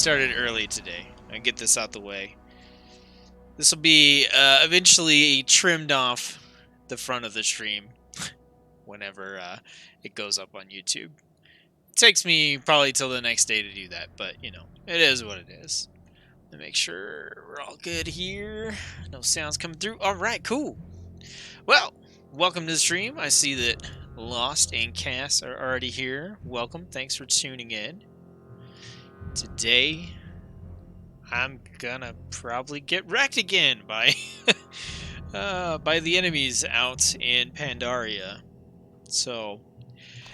Started early today. I get this out the way. This will be eventually trimmed off the front of the stream whenever it goes up on YouTube. It takes me probably till the next day to do that, but you know, it is what it is. Let me make sure we're all good here. No sounds coming through. All right, cool. Well, welcome to the stream. I see that Lost and Cass are already here. Welcome. Thanks for tuning in. Today, I'm gonna probably get wrecked again by by the enemies out in Pandaria. So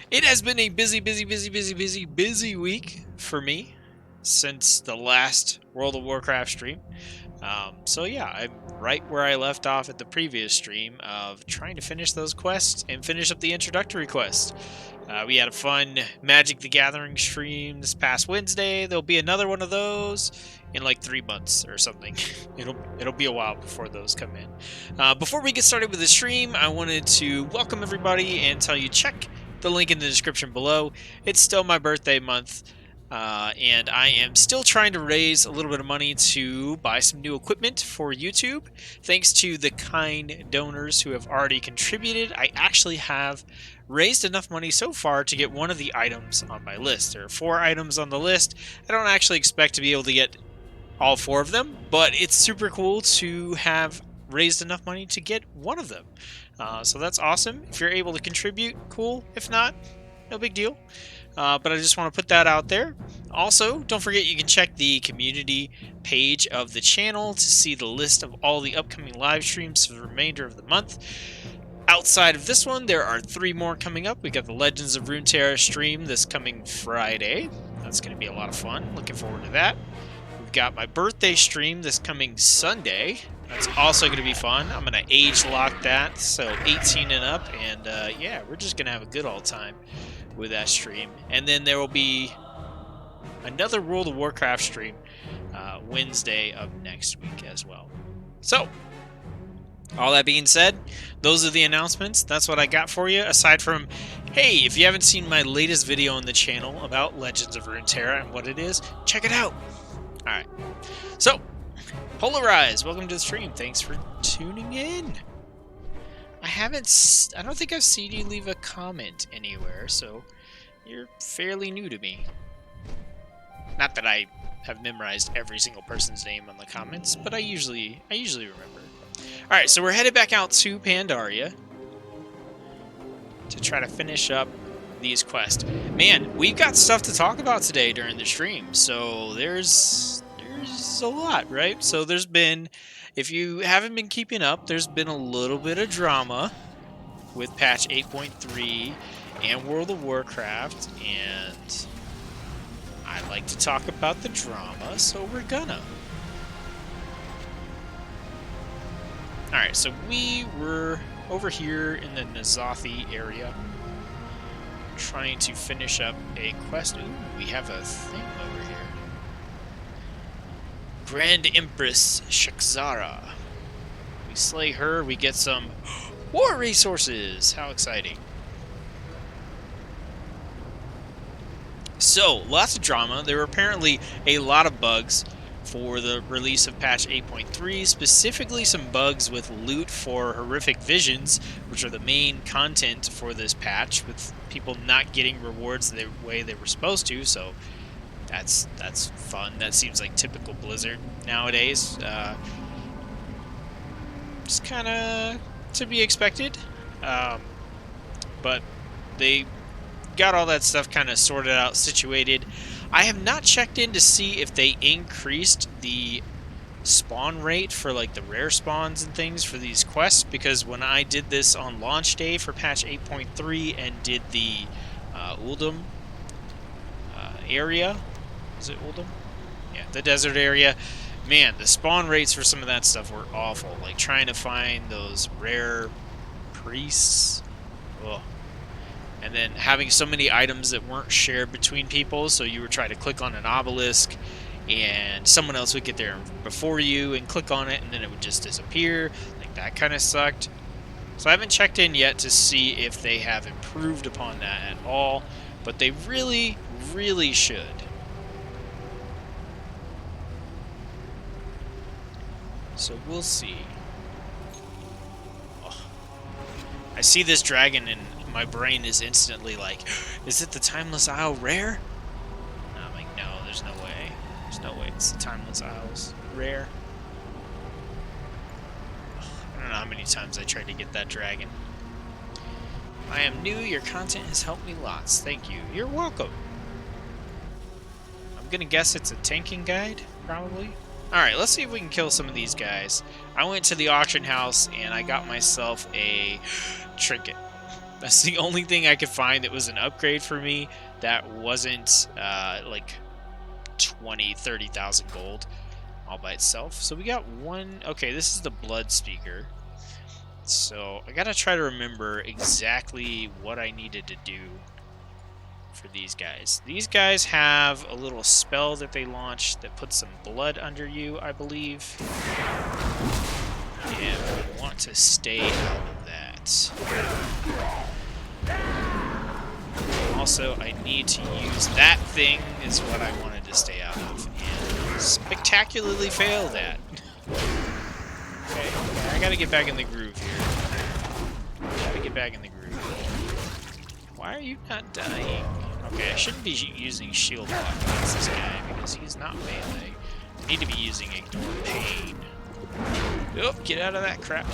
it has been a busy week for me since the last World of Warcraft stream. So yeah, I'm right where I left off at the previous stream of trying to finish those quests and finish up the introductory quest. We had a fun Magic the Gathering stream this past Wednesday. There'll be another one of those in like 3 months or something. It'll be a while before those come in. Before we get started with the stream, I wanted to welcome everybody and tell you check the link in the description below. It's still my birthday month. And I am still trying to raise a little bit of money to buy some new equipment for YouTube. Thanks to the kind donors who have already contributed, I actually have raised enough money so far to get one of the items on my list. There are 4 items on the list. I don't actually expect to be able to get all 4 of them, but it's super cool to have raised enough money to get one of them. So that's awesome. If you're able to contribute, cool. If not, no big deal. But I just want to put that out there. Also, don't forget you can check the community page of the channel to see the list of all the upcoming live streams for the remainder of the month. Outside of this one, there are 3 more coming up. We got the Legends of Runeterra stream this coming Friday. That's going to be a lot of fun. Looking forward to that. We've got my birthday stream this coming Sunday. That's also going to be fun. I'm going to age lock that, so 18 and up. And yeah, we're just going to have a good old time with that stream. And then there will be another World of Warcraft stream Wednesday of next week as well. So, all that being said, those are the announcements. That's what I got for you. Aside from, hey, if you haven't seen my latest video on the channel about Legends of Runeterra and what it is, check it out. Alright. So, Polarize, welcome to the stream. Thanks for tuning in. I don't think I've seen you leave a comment anywhere, so you're fairly new to me. Not that I have memorized every single person's name on the comments, but I usually remember. Alright, so we're headed back out to Pandaria to try to finish up these quests. Man, we've got stuff to talk about today during the stream, so there's a lot, right? So there's been, if you haven't been keeping up, there's been a little bit of drama with patch 8.3 and World of Warcraft, and I like to talk about the drama, so we're gonna. Alright, so we were over here in the Nazathi area trying to finish up a quest. Ooh, we have a thing over here. Grand Empress Shakzara. We slay her, we get some war resources. How exciting. So, lots of drama. There were apparently a lot of bugs for the release of patch 8.3, specifically some bugs with loot for horrific visions, which are the main content for this patch, with people not getting rewards the way they were supposed to, so that's fun. That seems like typical Blizzard nowadays. Just kind of to be expected. But they got all that stuff kind of sorted out, situated. I have not checked in to see if they increased the spawn rate for like the rare spawns and things for these quests, because when I did this on launch day for patch 8.3 and did the Uldum area, is it Uldum? Yeah, the desert area. Man, the spawn rates for some of that stuff were awful. Like trying to find those rare priests. Ugh. And then having so many items that weren't shared between people, so you were trying to click on an obelisk and someone else would get there before you and click on it and then it would just disappear. Like that kind of sucked. So I haven't checked in yet to see if they have improved upon that at all, but they really should. So we'll see. Oh. I see this dragon and my brain is instantly like, is it the Timeless Isle rare? And I'm like, no, there's no way. There's no way it's the Timeless Isles rare. I don't know how many times I tried to get that dragon. I am new. Your content has helped me lots. Thank you. You're welcome. I'm gonna guess it's a tanking guide, probably. Alright, let's see if we can kill some of these guys. I went to the auction house and I got myself a trinket. That's the only thing I could find that was an upgrade for me that wasn't like 20, 30,000 gold all by itself. So we got one. Okay, this is the blood speaker. So I gotta try to remember exactly what I needed to do for these guys. These guys have a little spell that they launch that puts some blood under you, I believe. And we want to stay out of that. Also, I need to use that thing is what I wanted to stay out of. And spectacularly failed at. Okay, I gotta get back in the groove here. Gotta get back in the groove. Why are you not dying? Okay, I shouldn't be using shield block against this guy because he's not melee. I need to be using ignore pain. Oh, get out of that crap.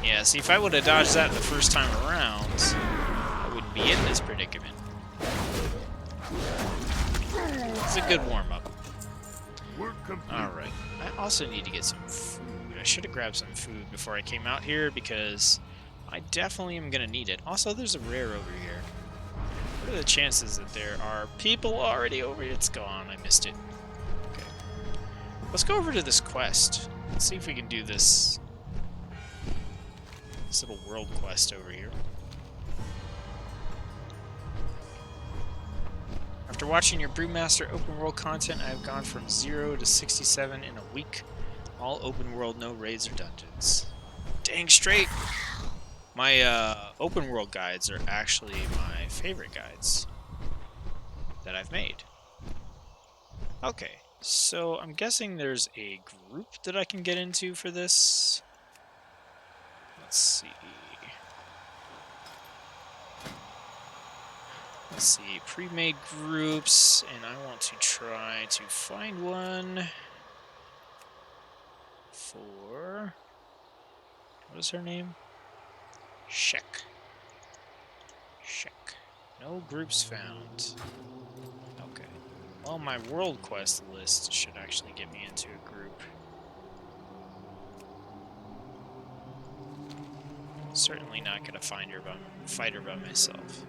Yeah, see, if I would have dodged that the first time around, I wouldn't be in this predicament. It's a good warm-up. Alright, I also need to get some food. I should have grabbed some food before I came out here because I definitely am going to need it. Also, there's a rare over here. What are the chances that there are people already over here? It's gone. I missed it. Okay. Let's go over to this quest. Let's see if we can do this little world quest over here. After watching your Brewmaster open world content, I have gone from 0 to 67 in a week. All open world, no raids or dungeons. Dang straight! My open world guides are actually my favorite guides that I've made. Okay, so I'm guessing there's a group that I can get into for this. Let's see. Let's see, pre-made groups, and I want to try to find one for, what is her name? Shek. No groups found. Okay. Well, my world quest list should actually get me into a group. Certainly not gonna fight her by myself.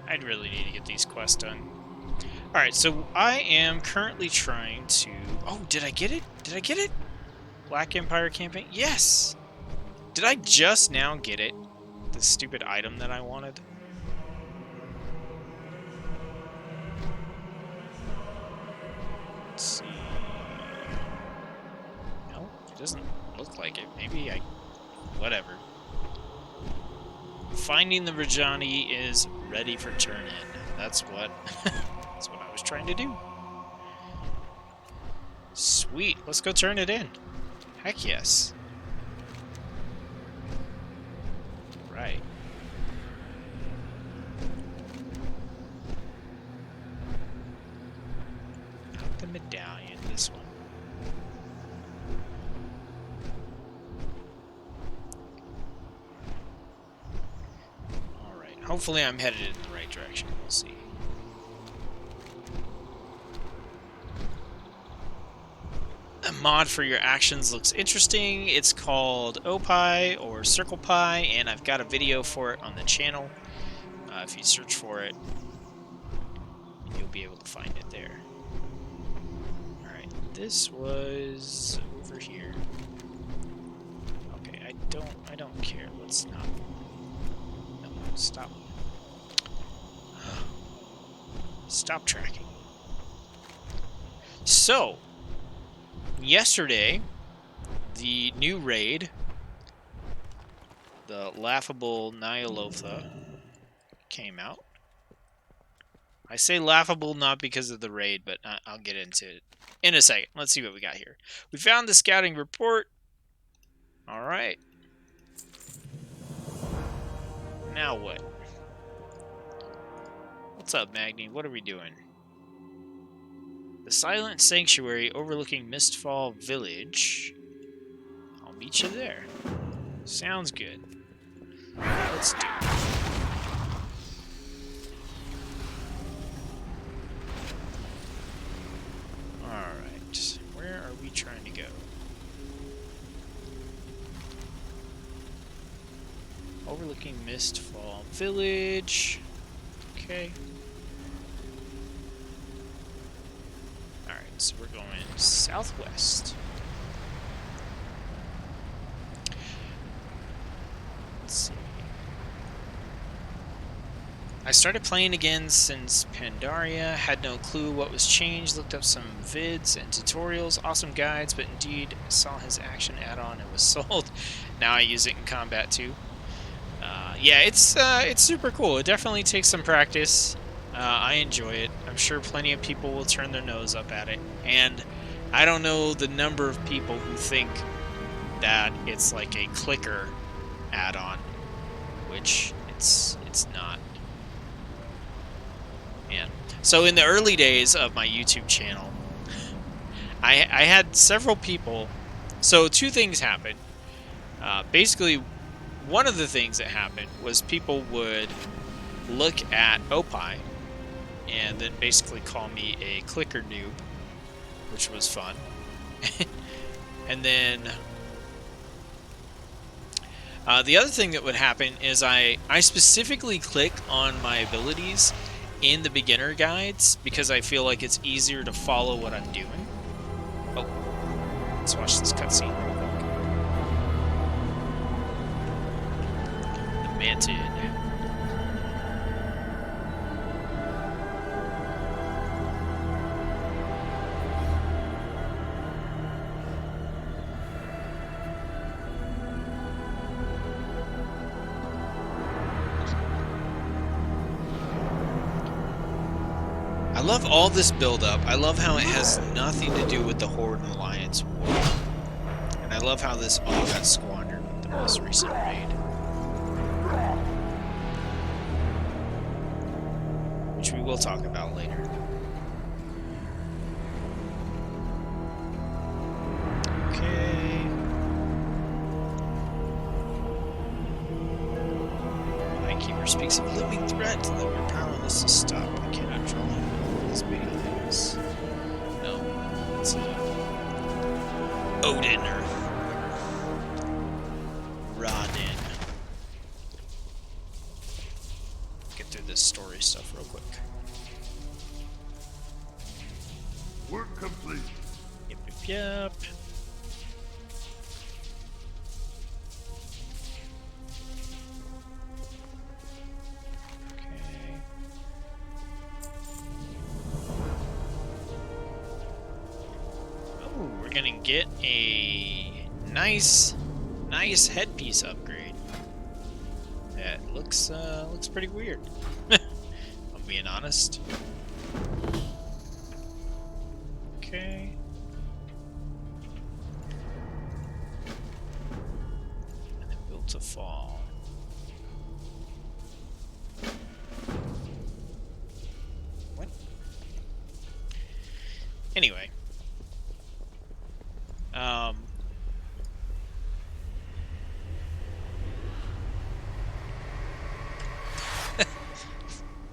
I'd really need to get these quests done. Alright, so I am currently trying to... Oh, did I get it? Did I get it? Black Empire campaign? Yes! Did I just now get it? The stupid item that I wanted? Let's see... No, it doesn't look like it. Maybe I... Whatever. Finding the Rajani is ready for turn-in. That's what... that's what I was trying to do. Sweet, let's go turn it in. Heck yes. Right. Not the medallion, this one. Alright, hopefully I'm headed in the right direction. We'll see. A mod for your actions looks interesting. It's called OPI or Circle Pie, and I've got a video for it on the channel. If you search for it, you'll be able to find it there. Alright, this was over here. Okay, I don't care. Let's not. No, stop. Stop tracking. So, yesterday, the new raid, the Laughable Nyalotha, came out. I say laughable not because of the raid, but I'll get into it in a second. Let's see what we got here. We found the scouting report. All right. Now what? What's up, Magni? What are we doing? The Silent Sanctuary overlooking Mistfall Village. I'll meet you there. Sounds good. Let's do it. Alright. Where are we trying to go? Overlooking Mistfall Village. Okay. Alright, so we're going southwest. Let's see. I started playing again since Pandaria, had no clue what was changed, looked up some vids and tutorials, awesome guides, but indeed saw his action add-on and was sold. Now I use it in combat too. Yeah, it's super cool. It definitely takes some practice. I enjoy it. I'm sure plenty of people will turn their nose up at it. And I don't know the number of people who think that it's like a clicker add-on, which it's not. Man. So in the early days of my YouTube channel, I had several people. So two things happened. Basically, one of the things that happened was people would look at Opie and then basically call me a clicker noob, which was fun. And then the other thing that would happen is I specifically click on my abilities in the beginner guides because I feel like it's easier to follow what I'm doing. Oh, let's watch this cutscene real quick. The Manted. I love all this build-up. I love how it has nothing to do with the Horde and Alliance war. And I love how this all got squandered with the most recent raid. Which we will talk about later. Okay. The Nightkeeper speaks of looming threat that we're powerless to stop. We cannot draw him. Big things. No, it's Odin or Rodin. Get through this story stuff real quick. Work complete. Yep. Gonna get a nice headpiece upgrade. That looks pretty weird. I'm being honest. Okay. And then built to fall. What? Anyway.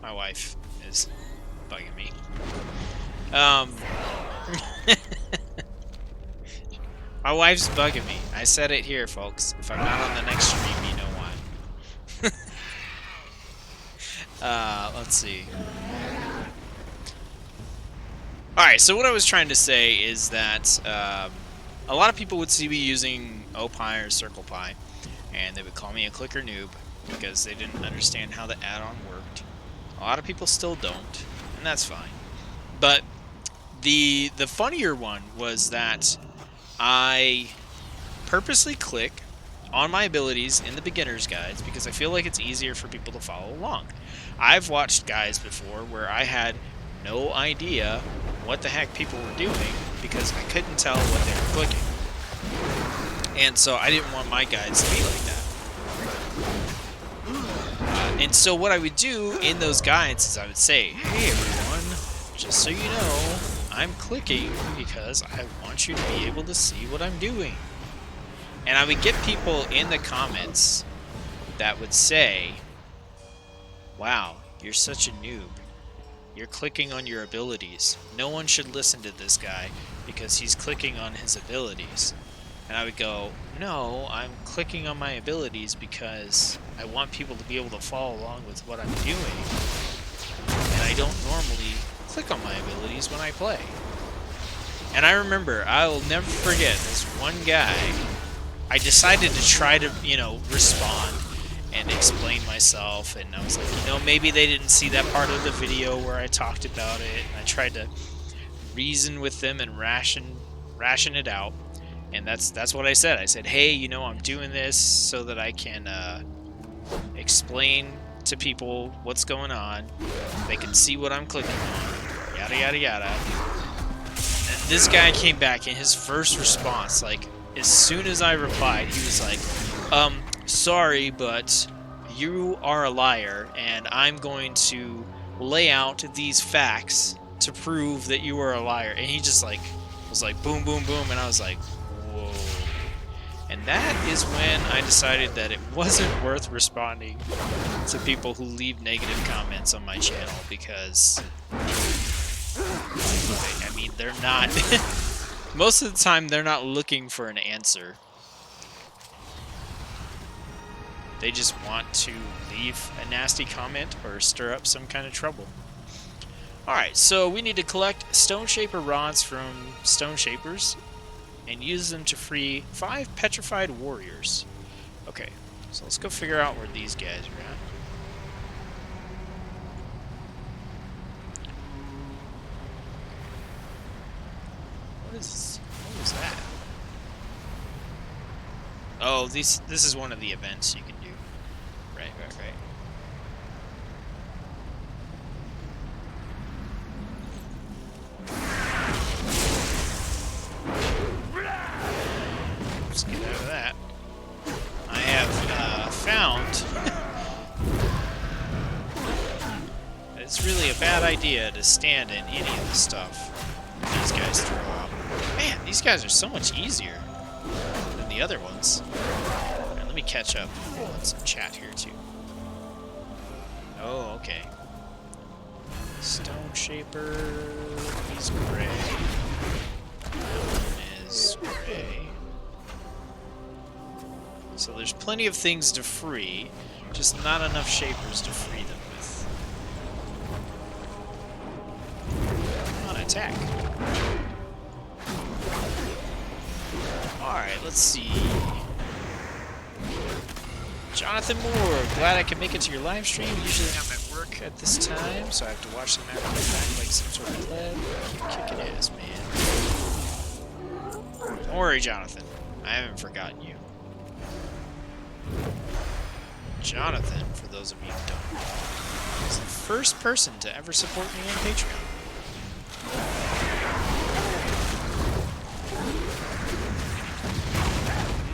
My wife is bugging me. My wife's bugging me. I said it here, folks. If I'm not on the next stream, you know why. Let's see. Alright, so what I was trying to say is that a lot of people would see me using Opie or Circle Pie, and they would call me a clicker noob because they didn't understand how the add-on worked. A lot of people still don't, and that's fine. But the funnier one was that I purposely click on my abilities in the beginner's guides because I feel like it's easier for people to follow along. I've watched guides before where I had no idea what the heck people were doing because I couldn't tell what they were clicking. And so I didn't want my guides to be like that. And so what I would do in those guides is I would say, hey everyone, just so you know, I'm clicking because I want you to be able to see what I'm doing. And I would get people in the comments that would say, wow, you're such a noob. You're clicking on your abilities. No one should listen to this guy because he's clicking on his abilities. And I would go, no, I'm clicking on my abilities because I want people to be able to follow along with what I'm doing. And I don't normally click on my abilities when I play. And I remember, I'll never forget this one guy. I decided to try to, respond and explain myself. And I was like, maybe they didn't see that part of the video where I talked about it. And I tried to reason with them and ration it out. And that's what I said. I said, hey, I'm doing this so that I can explain to people what's going on. They can see what I'm clicking on. Yada, yada, yada. And this guy came back in his first response, like, as soon as I replied, he was like, sorry, but you are a liar, and I'm going to lay out these facts to prove that you are a liar. And he just, was like, boom, boom, boom, and I was like, whoa. And that is when I decided that it wasn't worth responding to people who leave negative comments on my channel, because, I mean, they're not... Most of the time, they're not looking for an answer. They just want to leave a nasty comment or stir up some kind of trouble. Alright, so we need to collect Stone Shaper rods from Stone Shapers and use them to free 5 petrified warriors. Okay, so let's go figure out where these guys are at. What is that? Oh, this is one of the events you can do. Right. Let's get out of that. I have found it's really a bad idea to stand in any of the stuff these guys throw out. Man, these guys are so much easier than the other ones. Right, let me catch up on some chat here too. Oh, okay. Stone Shaper, he's gray. That one is gray. So there's plenty of things to free, just not enough Shapers to free them with. Come on, attack. Alright, let's see. Jonathan Moore, glad I can make it to your live stream. Usually I'm at work at this time, so I have to watch them after the fact like some sort of pleb. Keep kicking ass, man. Don't worry, Jonathan. I haven't forgotten you. Jonathan, for those of you who don't know, is the first person to ever support me on Patreon.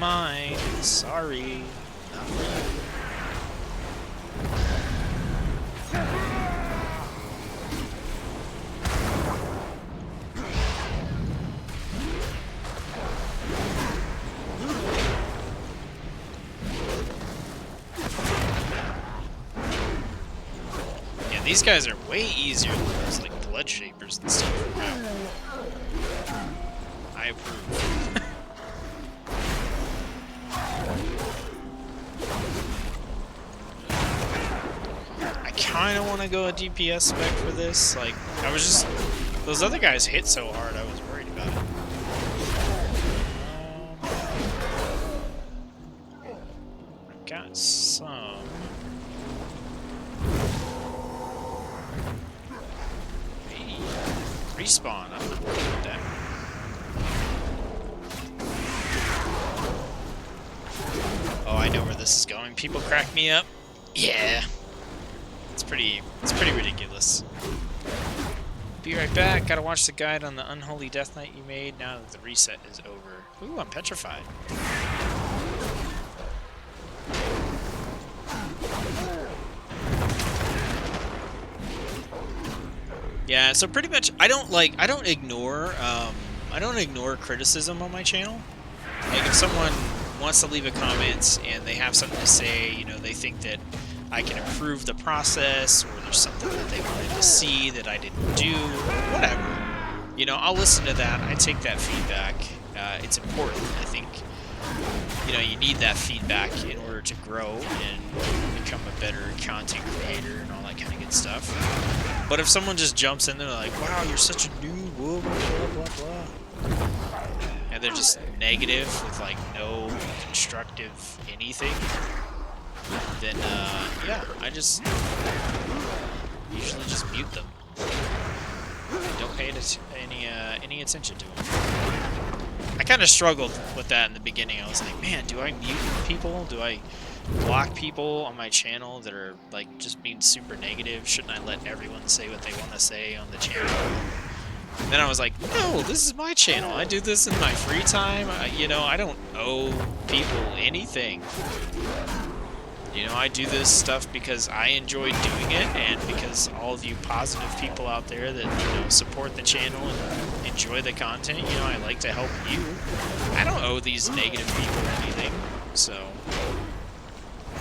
Mine. Sorry. Not for you. Yeah, these guys are way easier than those, like, blood shapers and stuff. I approve. I want to go a DPS spec for this. Like, I was just... Those other guys hit so hard, I was worried about it. I've got some... Hey, respawn. I'm not worried about that. this is going. People crack me up. Yeah. It's pretty ridiculous. Be right back. Gotta watch the guide on the Unholy Death Knight you made now that the reset is over. Ooh, I'm petrified. Yeah, so pretty much I don't ignore criticism on my channel. Like if someone wants to leave a comment and they have something to say, you know, they think that I can improve the process, or there's something that they wanted to see that I didn't do, whatever. You know, I'll listen to that. I take that feedback. It's important. I think, you know, you need that feedback in order to grow and become a better content creator and all that kind of good stuff. But if someone just jumps in there like, wow, you're such a noob, blah, blah, blah, blah, and they're just negative with like no constructive anything, then yeah, I just usually just mute them. Don't pay any attention to them. I kind of struggled with that in the beginning. I was like, man, do I mute people? Do I block people on my channel that are like just being super negative? Shouldn't I let everyone say what they want to say on the channel? And then I was like, no, this is my channel. I do this in my free time. You know, I don't owe people anything. You know, I do this stuff because I enjoy doing it, and because all of you positive people out there that, you know, support the channel and enjoy the content, you know, I like to help you. I don't owe these negative people anything, so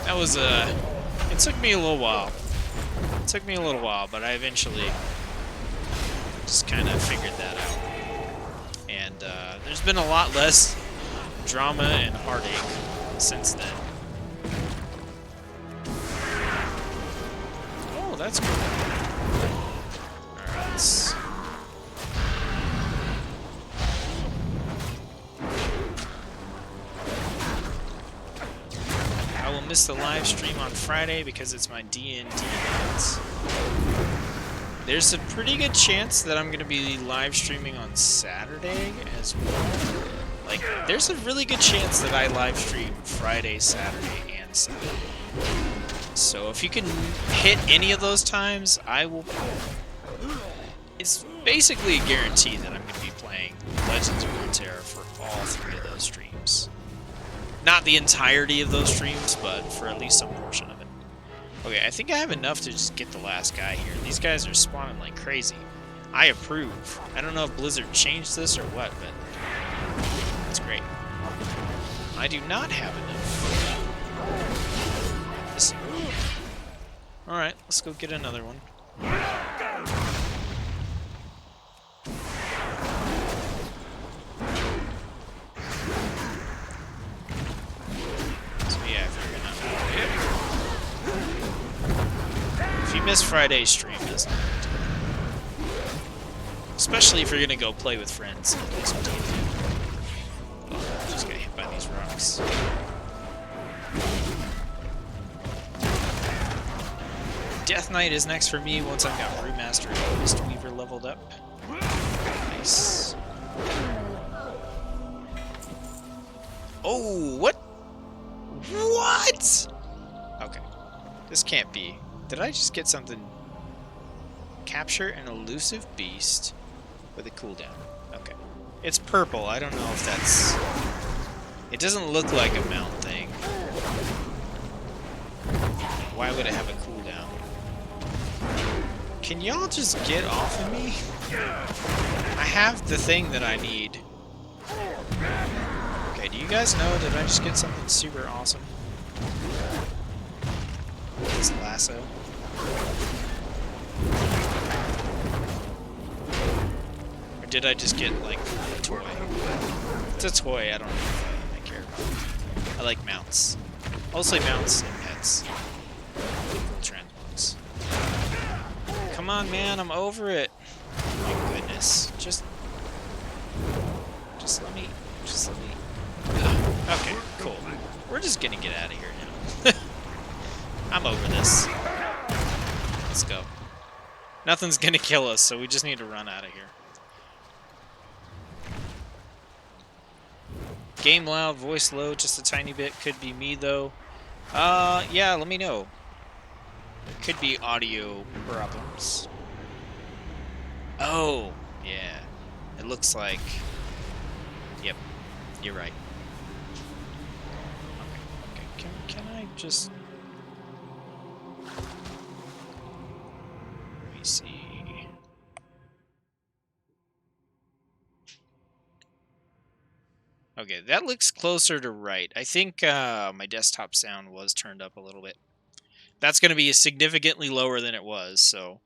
that was it took me a little while. It took me a little while, but I eventually just kind of figured that out. And there's been a lot less drama and heartache since then. Oh, that's cool. Alright, let's... I will miss the live stream on Friday because it's my D&D night. There's a pretty good chance that I'm going to be live streaming on Saturday as well. Like, there's a really good chance that I live stream Friday, Saturday, and Sunday. So if you can hit any of those times, I will... It's basically a guarantee that I'm going to be playing Legends of Runeterra for all 3 of those streams. Not the entirety of those streams, but for at least some portion of it. Okay, I think I have enough to just get the last guy here. These guys are spawning like crazy. I approve. I don't know if Blizzard changed this or what, but it's great. I do not have enough. Alright, let's go get another one. So yeah, if you're gonna... If you miss Friday's stream, that's not good. Especially if you're gonna go play with friends and play some D&D. Oh, just got hit by these rocks. Death Knight is next for me once I've got Brewmaster and Mistweaver leveled up. Nice. Oh, what? What? Okay. This can't be. Did I just get something? Capture an elusive beast with a cooldown. Okay. It's purple. I don't know if that's... It doesn't look like a mount thing. Why would it have a cooldown? Can y'all just get off of me? I have the thing that I need. Okay, do you guys know, did I just get something super awesome? This lasso. Or did I just get, like, a toy? It's a toy, I don't know if I care about it. I like mounts. Mostly mounts and pets. Cool transmogs. Come on, man, I'm over it. Oh my goodness. Just let me... Ugh. Okay, cool. We're just gonna get out of here now. I'm over this. Let's go. Nothing's gonna kill us, so we just need to run out of here. Game loud, voice low, just a tiny bit. Could be me, though. Yeah, let me know. There could be audio problems. Oh, yeah. It looks like... Yep, you're right. Okay, can I just... Let me see... Okay, that looks closer to right. I think my desktop sound was turned up a little bit. That's going to be significantly lower than it was, so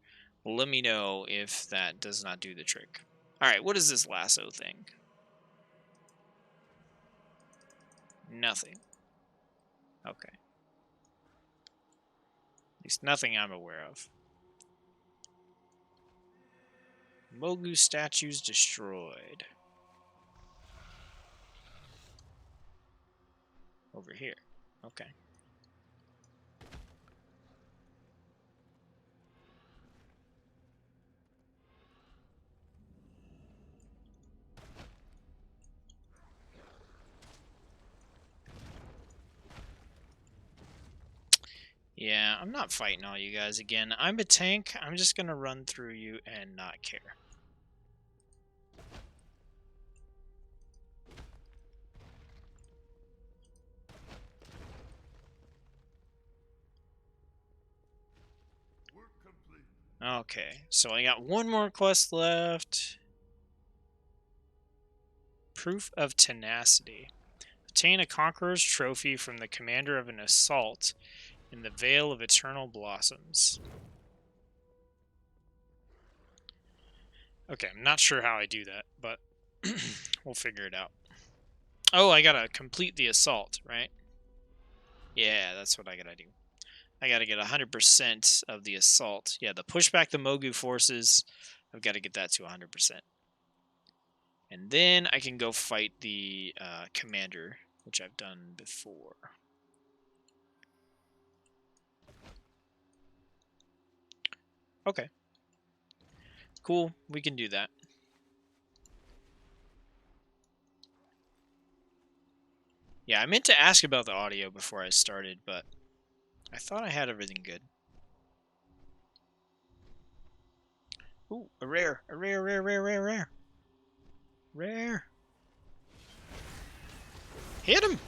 let me know if that does not do the trick. Alright, what is this lasso thing? Nothing. Okay. At least nothing I'm aware of. Mogu statues destroyed. Over here. Okay. Yeah, I'm not fighting all you guys again. I'm a tank. I'm just gonna run through you and not care. Work complete. Okay, so I got one more quest left. Proof of tenacity. Obtain a Conqueror's Trophy from the commander of an assault in the Vale of Eternal Blossoms. Okay, I'm not sure how I do that, but we'll figure it out. Oh, I gotta complete the assault, right? Yeah, that's what I gotta do. I gotta get 100% of the assault. Yeah, the push back the Mogu forces, I've got to get that to 100%. And then I can go fight the commander, which I've done before. Okay. Cool, we can do that. Yeah, I meant to ask about the audio before I started, but I thought I had everything good. Ooh, a rare. A rare, rare, rare, rare, rare. Rare. Hit him!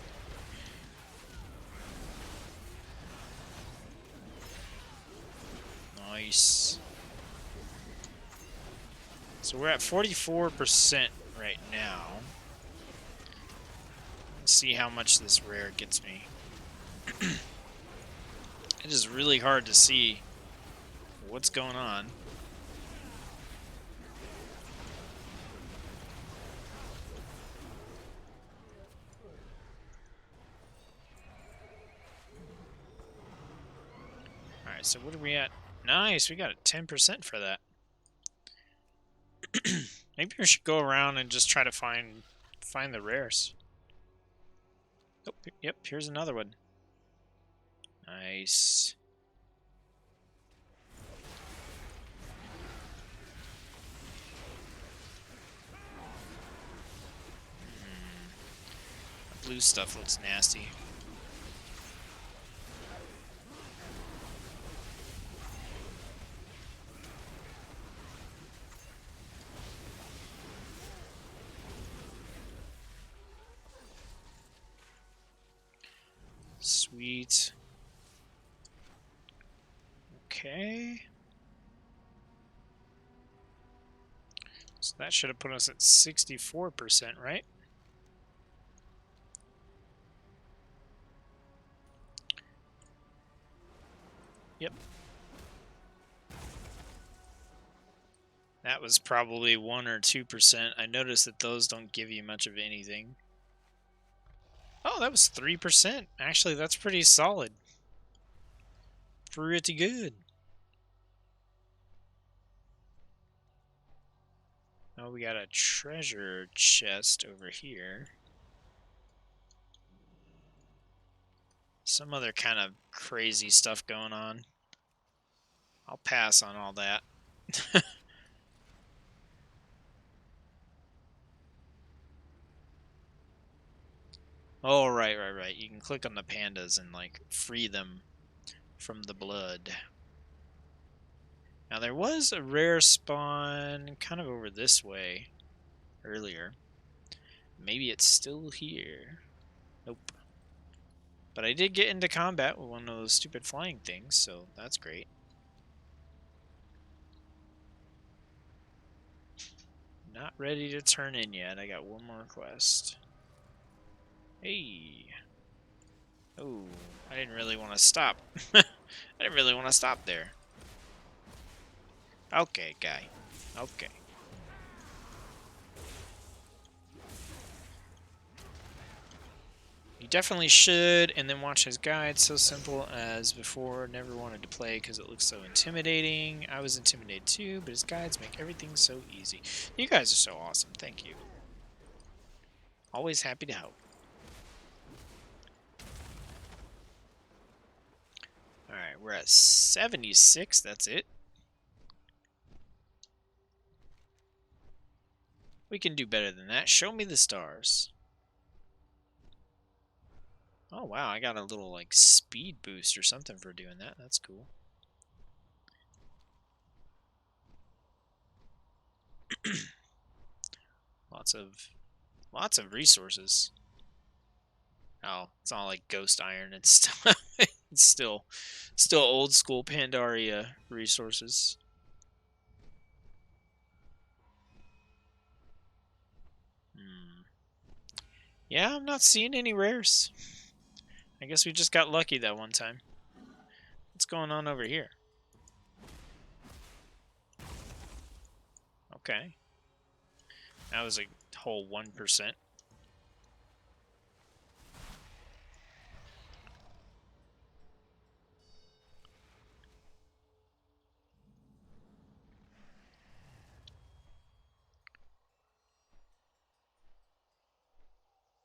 Nice. So we're at 44% right now. Let's see how much this rare gets me. It is really hard to see what's going on. Alright, so what are we at? Nice, we got a 10% for that. Maybe we should go around and just try to find the rares. Oh, yep, here's another one. Nice. The blue stuff looks nasty. Sweet. Okay. So that should have put us at 64%, right? Yep. That was probably 1 or 2%. I noticed that those don't give you much of anything. Oh, that was 3%. Actually, that's pretty solid. Pretty good. Oh, we got a treasure chest over here. Some other kind of crazy stuff going on. I'll pass on all that. Oh, right. You can click on the pandas and, like, free them from the blood. Now, there was a rare spawn kind of over this way earlier. Maybe it's still here. Nope. But I did get into combat with one of those stupid flying things, so that's great. Not ready to turn in yet. I got one more quest. Hey. Oh, I didn't really want to stop. I didn't really want to stop there. Okay, guy. Okay. You definitely should, and then watch his guide. So simple as before. Never wanted to play because it looks so intimidating. I was intimidated too, but his guides make everything so easy. You guys are so awesome. Thank you. Always happy to help. Alright, we're at 76. That's it. We can do better than that. Show me the stars. Oh, wow. I got a little, like, speed boost or something for doing that. That's cool. Lots of resources. Oh, it's not like ghost iron and stuff. It's still old school Pandaria resources. Yeah, I'm not seeing any rares. I guess we just got lucky that one time. What's going on over here? Okay. That was a whole 1%.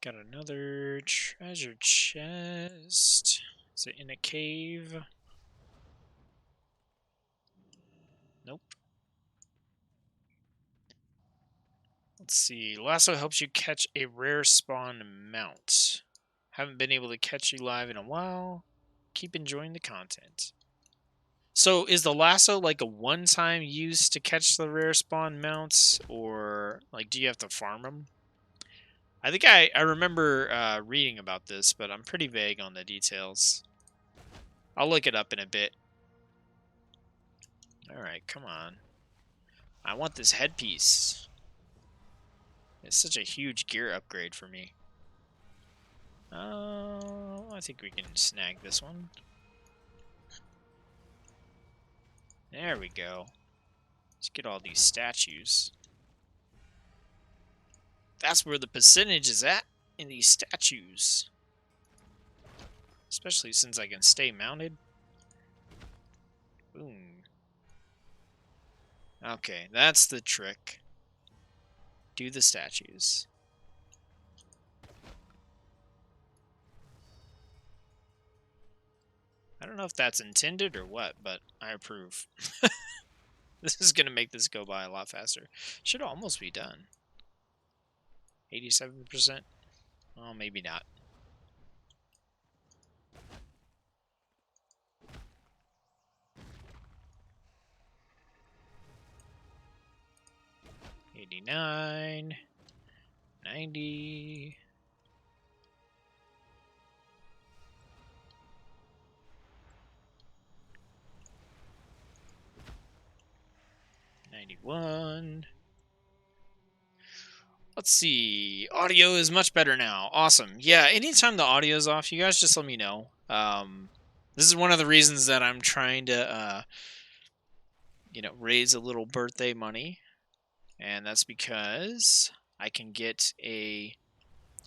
Got another treasure chest. Is it in a cave? Nope. Let's see. Lasso helps you catch a rare spawn mount. Haven't been able to catch you live in a while. Keep enjoying the content. So is the lasso like a one-time use to catch the rare spawn mounts, or like do you have to farm them? I think I remember reading about this, but I'm pretty vague on the details. I'll look it up in a bit. Alright, come on. I want this headpiece. It's such a huge gear upgrade for me. I think we can snag this one. There we go. Let's get all these statues. That's where the percentage is at, in these statues. Especially since I can stay mounted. Boom. Okay, that's the trick. Do the statues. I don't know if that's intended or what, but I approve. This is going to make this go by a lot faster. Should almost be done. 87%? Oh, maybe not. $89, $90. $91. Let's see. Audio is much better now. Awesome. Yeah, anytime the audio is off, you guys just let me know. This is one of the reasons that I'm trying to, raise a little birthday money. And that's because I can get a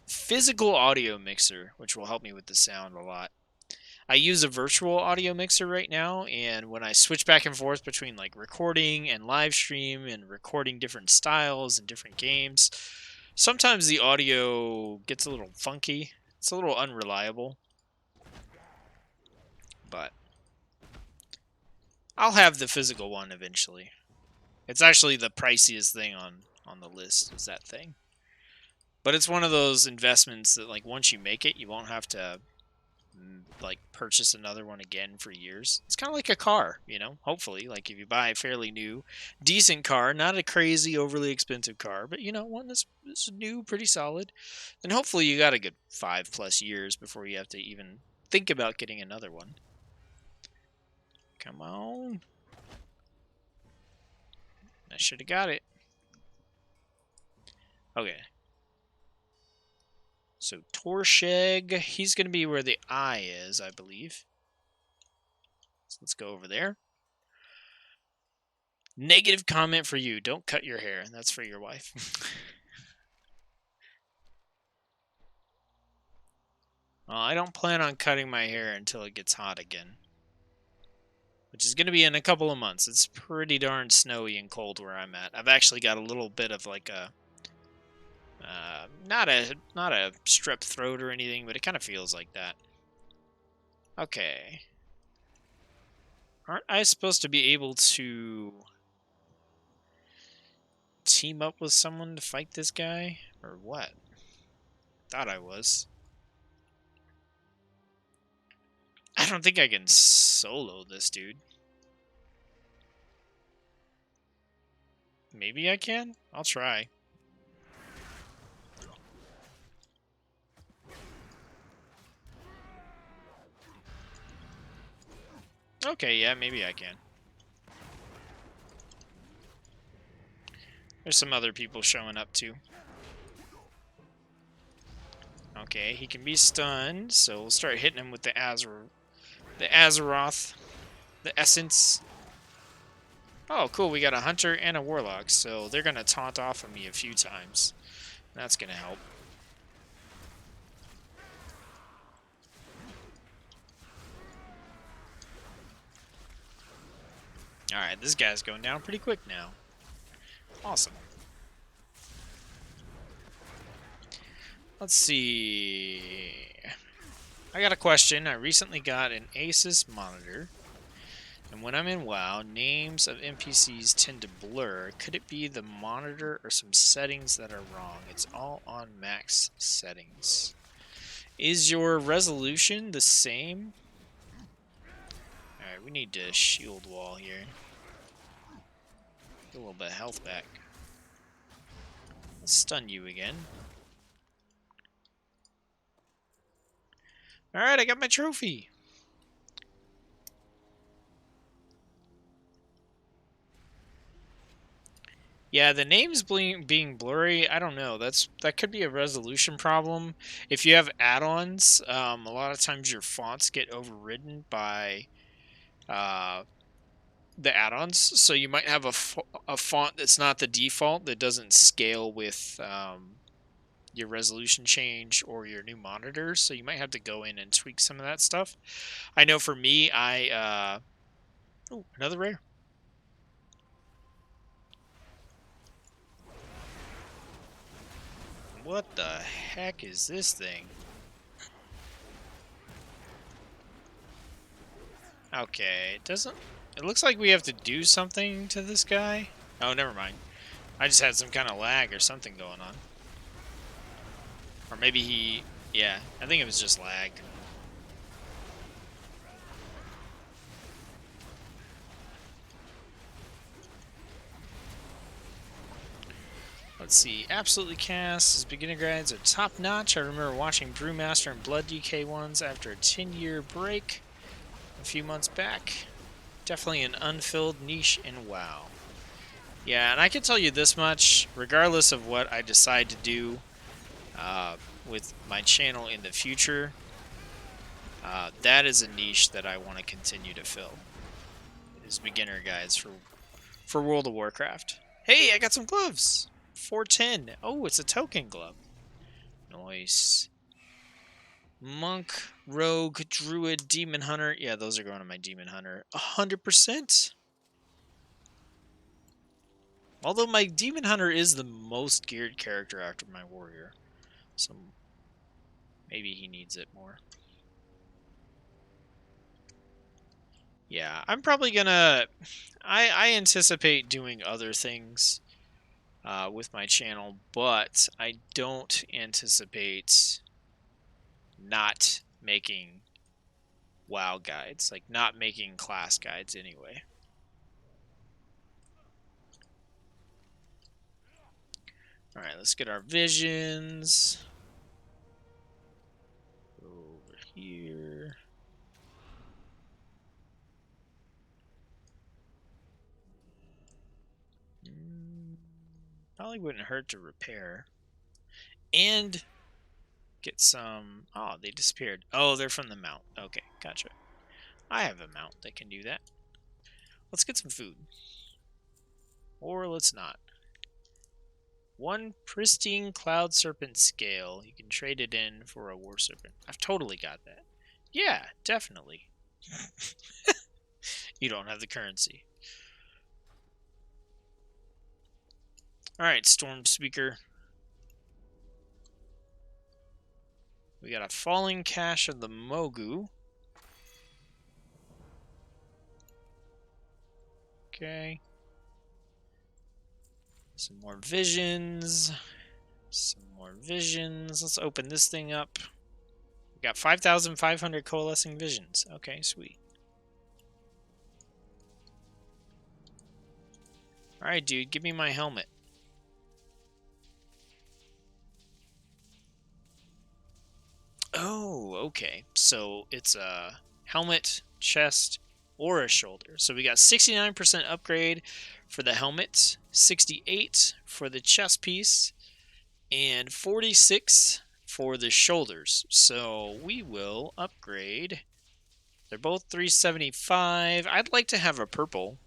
physical audio mixer, which will help me with the sound a lot. I use a virtual audio mixer right now, and when I switch back and forth between like recording and live stream and recording different styles and different games, sometimes the audio gets a little funky. It's a little unreliable. But I'll have the physical one eventually. It's actually the priciest thing on the list is that thing. But it's one of those investments that, like, once you make it, you won't have to like purchase another one again for years. It's kind of like a car, you know. Hopefully, like if you buy a fairly new, decent car, not a crazy, overly expensive car, but you know, one that's new, pretty solid, then hopefully you got a good 5+ years before you have to even think about getting another one. Come on. I should have got it. Okay. So Torsheg, he's going to be where the eye is, I believe. So let's go over there. Negative comment for you. Don't cut your hair. That's for your wife. Well, I don't plan on cutting my hair until it gets hot again. Which is going to be in a couple of months. It's pretty darn snowy and cold where I'm at. I've actually got a little bit of like a... not a strep throat or anything, but it kind of feels like that. Okay. Aren't I supposed to be able to team up with someone to fight this guy? Or what? Thought I was. I don't think I can solo this dude. Maybe I can? I'll try. Okay, yeah, maybe I can. There's some other people showing up too. Okay, he can be stunned, so we'll start hitting him with the Azeroth, the Essence. Oh, cool, we got a Hunter and a Warlock, so they're going to taunt off of me a few times. That's going to help. Alright, this guy's going down pretty quick now. Awesome. Let's see. I got a question. I recently got an Asus monitor. And when I'm in WoW, names of NPCs tend to blur. Could it be the monitor or some settings that are wrong? It's all on max settings. Is your resolution the same? Alright, we need to shield wall here. Get a little bit of health back. I'll stun you again. Alright, I got my trophy. Yeah, the names being blurry, I don't know. That could be a resolution problem. If you have add-ons, a lot of times your fonts get overridden by the add-ons. So you might have a font that's not the default, that doesn't scale with your resolution change or your new monitors. So you might have to go in and tweak some of that stuff. I know for me, oh, another rare. What the heck is this thing? Okay, it doesn't... It looks like we have to do something to this guy. Oh, never mind. I just had some kind of lag or something going on. Or maybe he... Yeah, I think it was just lag. Let's see. Absolutely Cast. His beginner guides are top notch. I remember watching Brewmaster and Blood DK ones after a 10-year break a few months back. Definitely an unfilled niche in WoW. Yeah, and I can tell you this much, regardless of what I decide to do with my channel in the future, that is a niche that I want to continue to fill. Is beginner guides for World of Warcraft. Hey, I got some gloves! 410. Oh, it's a token glove. Nice. Monk, Rogue, Druid, Demon Hunter. Yeah, those are going to my Demon Hunter. 100%. Although my Demon Hunter is the most geared character after my Warrior. So maybe he needs it more. Yeah, I'm probably gonna... I anticipate doing other things with my channel, but I don't anticipate not making WoW guides, like not making class guides anyway. Alright, let's get our visions. Over here. Probably wouldn't hurt to repair. And get some... Oh, they disappeared. Oh, they're from the mount. Okay, gotcha. I have a mount that can do that. Let's get some food. Or let's not. One pristine cloud serpent scale. You can trade it in for a war serpent. I've totally got that. Yeah, definitely. You don't have the currency. Alright, Storm Speaker. We got a falling cache of the Mogu. Okay. Some more visions. Some more visions. Let's open this thing up. We got 5,500 coalescing visions. Okay, sweet. Alright, dude, give me my helmet. Oh, okay. So it's a helmet, chest, or a shoulder. So we got 69% upgrade for the helmet, 68 for the chest piece, and 46 for the shoulders. So we will upgrade. They're both 375. I'd like to have a purple.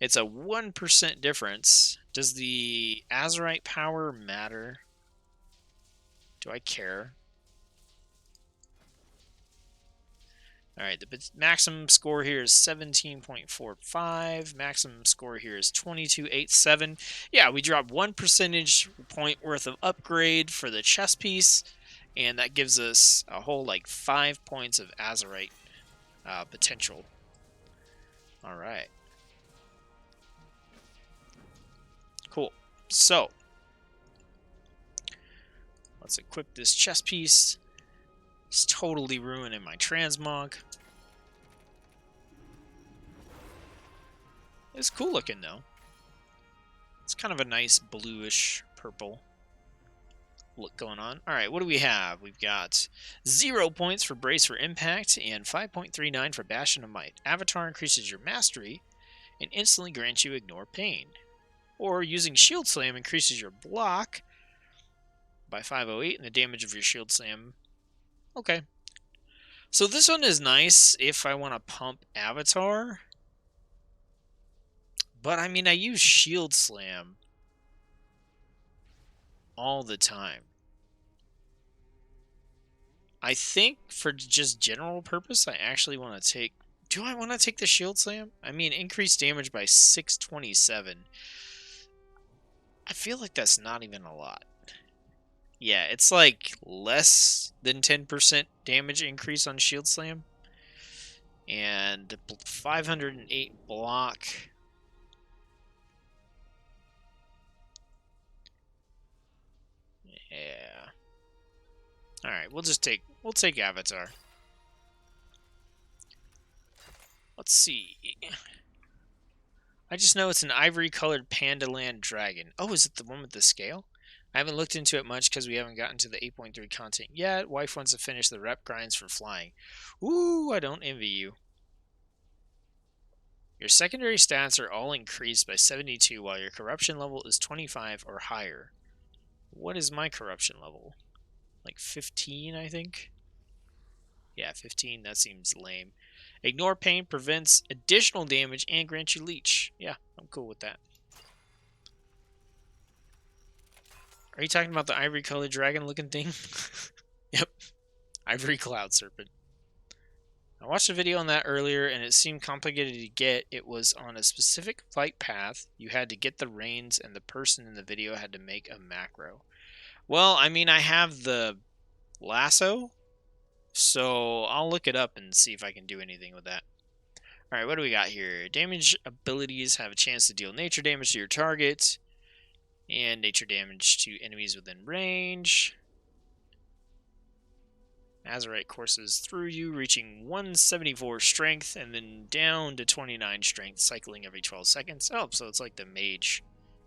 It's a 1% difference. Does the Azurite power matter? Do I care? Alright, the maximum score here is 17.45. Maximum score here is 2287. Yeah, we dropped 1 percentage point worth of upgrade for the chest piece, and that gives us a whole, like, 5 points of Azurite potential. Alright. Cool. So, let's equip this chest piece. It's totally ruining my transmog. It's cool looking though. It's kind of a nice bluish purple look going on. Alright, what do we have? We've got 0 points for Brace for Impact and 5.39 for Bastion of Might. Avatar increases your mastery and instantly grants you Ignore Pain. Or using Shield Slam increases your block by 508 and the damage of your Shield Slam. Okay. So this one is nice if I want to pump Avatar. But I mean, I use Shield Slam all the time. I think for just general purpose, I actually want to take... Do I want to take the Shield Slam? I mean, increased damage by 627. I feel like that's not even a lot. Yeah, it's like less than 10% damage increase on Shield Slam. And 508 block. Yeah. Alright, we'll take Avatar. Let's see. I just know it's an ivory-colored Pandaland dragon. Oh, is it the one with the scale? I haven't looked into it much because we haven't gotten to the 8.3 content yet. Wife wants to finish the rep grinds for flying. Ooh, I don't envy you. Your secondary stats are all increased by 72 while your corruption level is 25 or higher. What is my corruption level? Like 15, I think? Yeah, 15. That seems lame. Ignore Pain prevents additional damage and grants you Leech. Yeah, I'm cool with that. Are you talking about the ivory-colored dragon-looking thing? Yep. Ivory Cloud Serpent. I watched a video on that earlier, and it seemed complicated to get. It was on a specific flight path. You had to get the reins, and the person in the video had to make a macro. Well, I mean, I have the lasso, so I'll look it up and see if I can do anything with that. Alright, what do we got here? Damage abilities have a chance to deal nature damage to your target. And nature damage to enemies within range. Azurite courses through you, reaching 174 strength, and then down to 29 strength, cycling every 12 seconds. Oh, so it's like the mage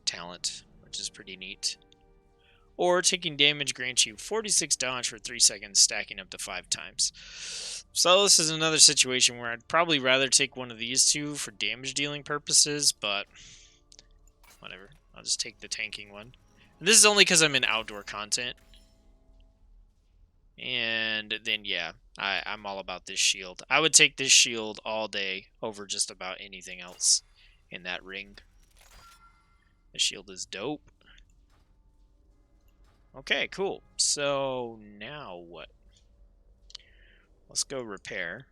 talent, which is pretty neat. Or taking damage grants you 46 dodge for 3 seconds, stacking up to 5 times. So this is another situation where I'd probably rather take one of these two for damage dealing purposes, but whatever. I'll just take the tanking one. And this is only because I'm in outdoor content. And then, yeah, I'm all about this shield. I would take this shield all day over just about anything else in that ring. The shield is dope. Okay, cool. So, now what? Let's go repair.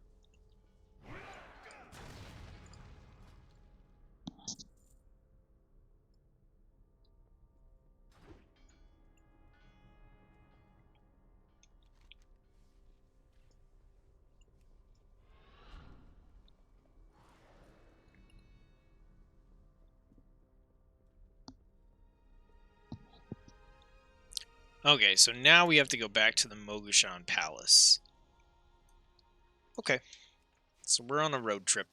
Okay, so now we have to go back to the Mogushan Palace. Okay, so we're on a road trip.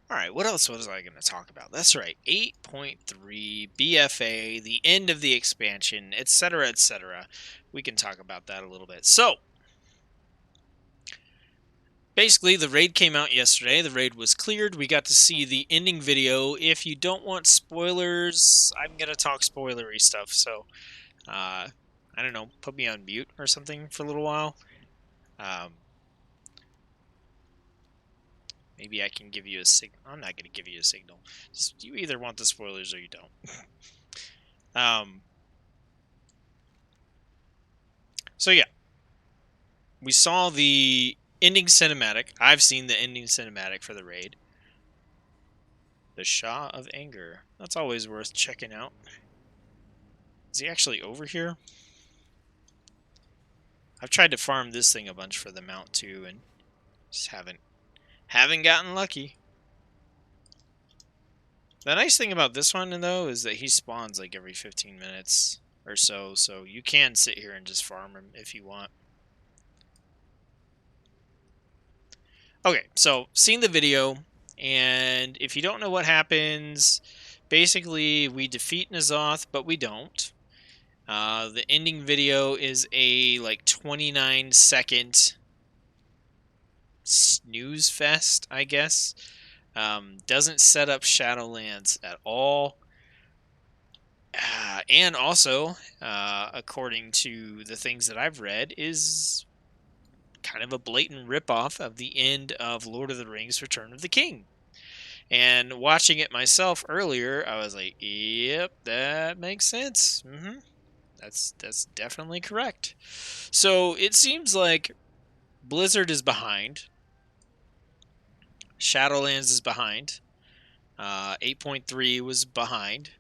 Alright, what else was I going to talk about? That's right, 8.3, BFA, the end of the expansion, etc., etc. We can talk about that a little bit. So, basically, the raid came out yesterday. The raid was cleared. We got to see the ending video. If you don't want spoilers, I'm going to talk spoilery stuff. So, I don't know, put me on mute or something for a little while. Maybe I can give you a signal. I'm not going to give you a signal. Just, you either want the spoilers or you don't. So yeah, we saw the ending cinematic. I've seen the ending cinematic for the raid. The Shah of Anger. That's always worth checking out. Is he actually over here? I've tried to farm this thing a bunch for the mount too, and just haven't gotten lucky. The nice thing about this one, though, is that he spawns like every 15 minutes or so you can sit here and just farm him if you want. Okay, so seen the video, and if you don't know what happens, basically we defeat N'Zoth, but we don't. The ending video is a like 29-second snooze fest, I guess. Doesn't set up Shadowlands at all. And also, according to the things that I've read, is kind of a blatant ripoff of the end of Lord of the Rings Return of the King. And watching it myself earlier, I was like, yep, that makes sense. That's definitely correct. So it seems like Blizzard is behind. Shadowlands is behind. 8.3 was behind.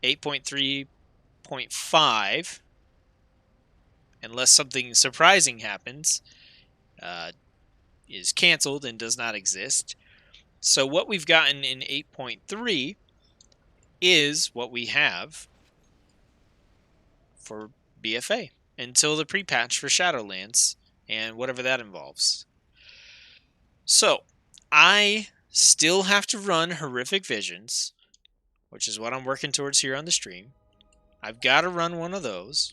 8.3.5, unless something surprising happens, is canceled and does not exist. So what we've gotten in 8.3 is what we have for BFA until the pre-patch for Shadowlands and whatever that involves. So I still have to run Horrific Visions, which is what I'm working towards here on the stream. I've got to run one of those.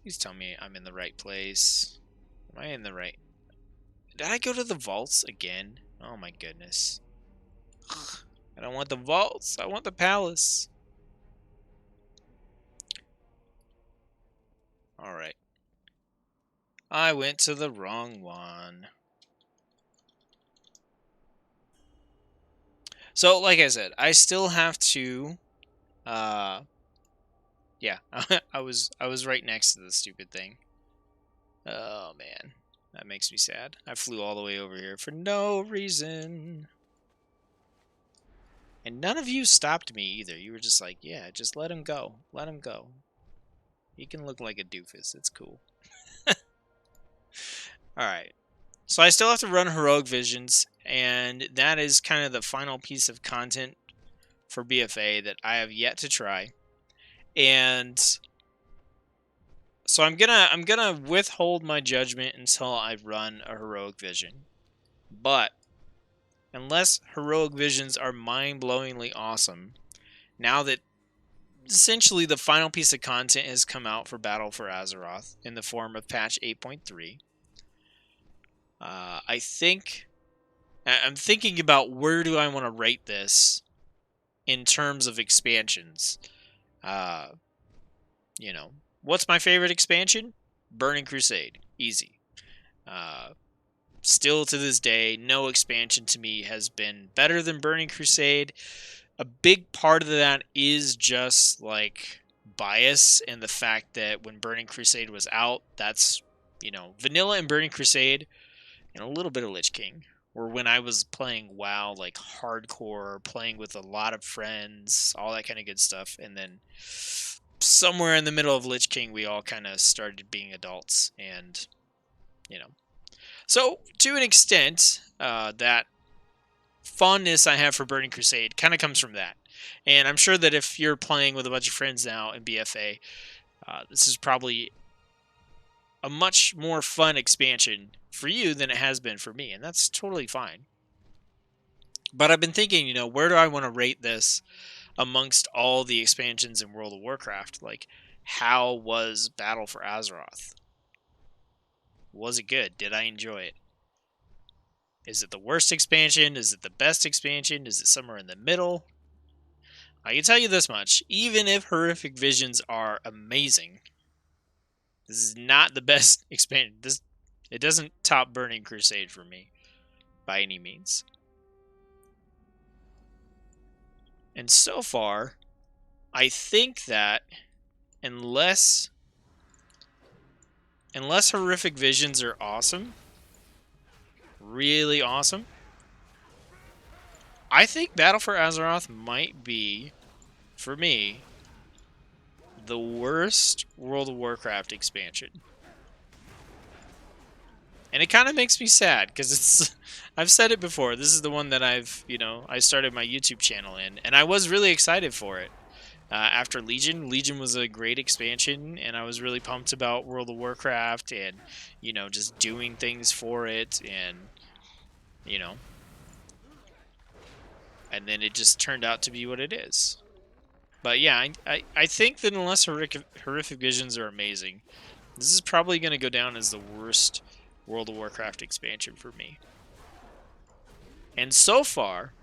Please tell me I'm in the right place. Am I in the right? Did I go to the vaults again? Oh my goodness. I don't want the vaults. I want the palace. Alright. I went to the wrong one. So, like I said, I still have to... yeah, I was right next to the stupid thing. Oh, man. That makes me sad. I flew all the way over here for no reason. And none of you stopped me either. You were just like, yeah, just let him go. Let him go. He can look like a doofus. It's cool. Alright. So I still have to run Heroic Visions and that is kind of the final piece of content for BFA that I have yet to try. And so I'm gonna withhold my judgment until I run a heroic vision. But unless heroic visions are mind-blowingly awesome, now that essentially the final piece of content has come out for Battle for Azeroth in the form of patch 8.3, I'm thinking about where do I want to rate this in terms of expansions. You know, what's my favorite expansion? Burning Crusade. Easy. Still to this day, no expansion to me has been better than Burning Crusade. A big part of that is just like bias and the fact that when Burning Crusade was out, that's, vanilla and Burning Crusade and a little bit of Lich King. Or when I was playing WoW, like hardcore, playing with a lot of friends, all that kind of good stuff. And then somewhere in the middle of Lich King, we all kind of started being adults. And, So, to an extent, that fondness I have for Burning Crusade kind of comes from that. And I'm sure that if you're playing with a bunch of friends now in BFA, this is probably a much more fun expansion for you than it has been for me, and that's totally fine. But I've been thinking, where do I want to rate this amongst all the expansions in World of Warcraft? Like, how was Battle for Azeroth? Was it good? Did I enjoy it? Is it the worst expansion? Is it the best expansion? Is it somewhere in the middle? I can tell you this much. Even if Horrific Visions are amazing, this is not the best expansion. It doesn't top Burning Crusade for me by any means. And so far, I think that unless Horrific Visions are awesome, really awesome, I think Battle for Azeroth might be, for me, the worst World of Warcraft expansion. And it kind of makes me sad, because it's, I've said it before, this is the one that I started my YouTube channel in, and I was really excited for it. After Legion. Legion was a great expansion, and I was really pumped about World of Warcraft, and, just doing things for it, and, and then it just turned out to be what it is. But yeah, I think that unless Horrific Visions are amazing, this is probably going to go down as the worst World of Warcraft expansion for me. And so far,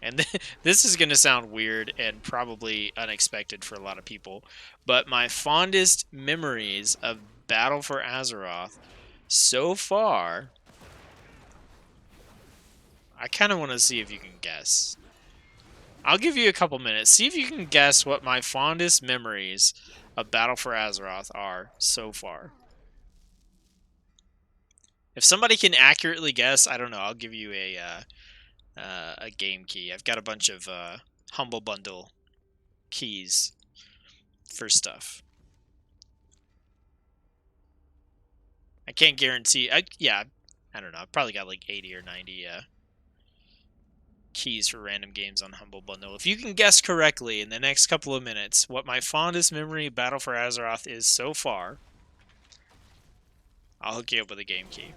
and this is going to sound weird and probably unexpected for a lot of people, but my fondest memories of Battle for Azeroth so far, I kind of want to see if you can guess. I'll give you a couple minutes. See if you can guess what my fondest memories of Battle for Azeroth are so far. If somebody can accurately guess, I don't know, I'll give you a game key. I've got a bunch of Humble Bundle keys for stuff. I can't guarantee. I don't know. I've probably got like 80 or 90 keys for random games on Humble Bundle. If you can guess correctly in the next couple of minutes what my fondest memory of Battle for Azeroth is so far, I'll hook you up with a game key.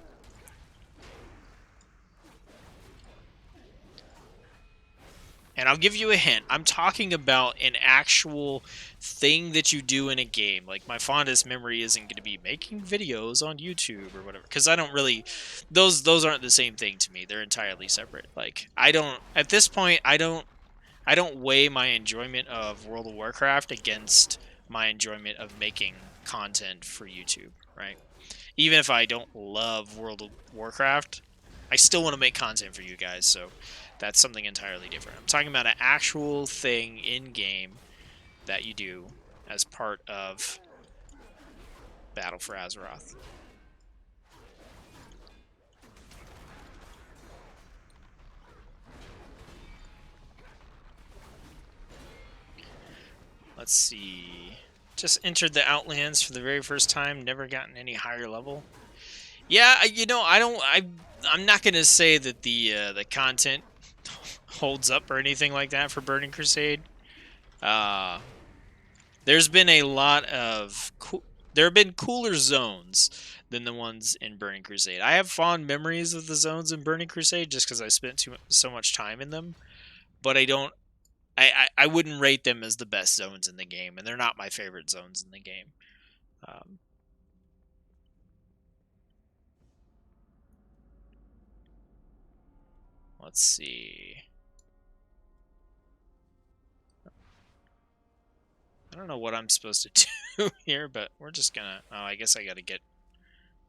And I'll give you a hint. I'm talking about an actual thing that you do in a game. Like, my fondest memory isn't going to be making videos on YouTube or whatever. Because I don't really... Those aren't the same thing to me. They're entirely separate. Like, I don't... At this point, I don't weigh my enjoyment of World of Warcraft against my enjoyment of making content for YouTube, right? Even if I don't love World of Warcraft, I still want to make content for you guys, so... That's something entirely different. I'm talking about an actual thing in-game that you do as part of Battle for Azeroth. Let's see. Just entered the Outlands for the very first time. Never gotten any higher level. Yeah, I'm not gonna say that the content holds up or anything like that for Burning Crusade. There's been a lot of there have been cooler zones than the ones in Burning Crusade. I have fond memories of the zones in Burning Crusade just because I spent so much time in them, but I don't. I wouldn't rate them as the best zones in the game, and they're not my favorite zones in the game. Um, let's see. I don't know what I'm supposed to do here, but we're just gonna... Oh, I guess I gotta get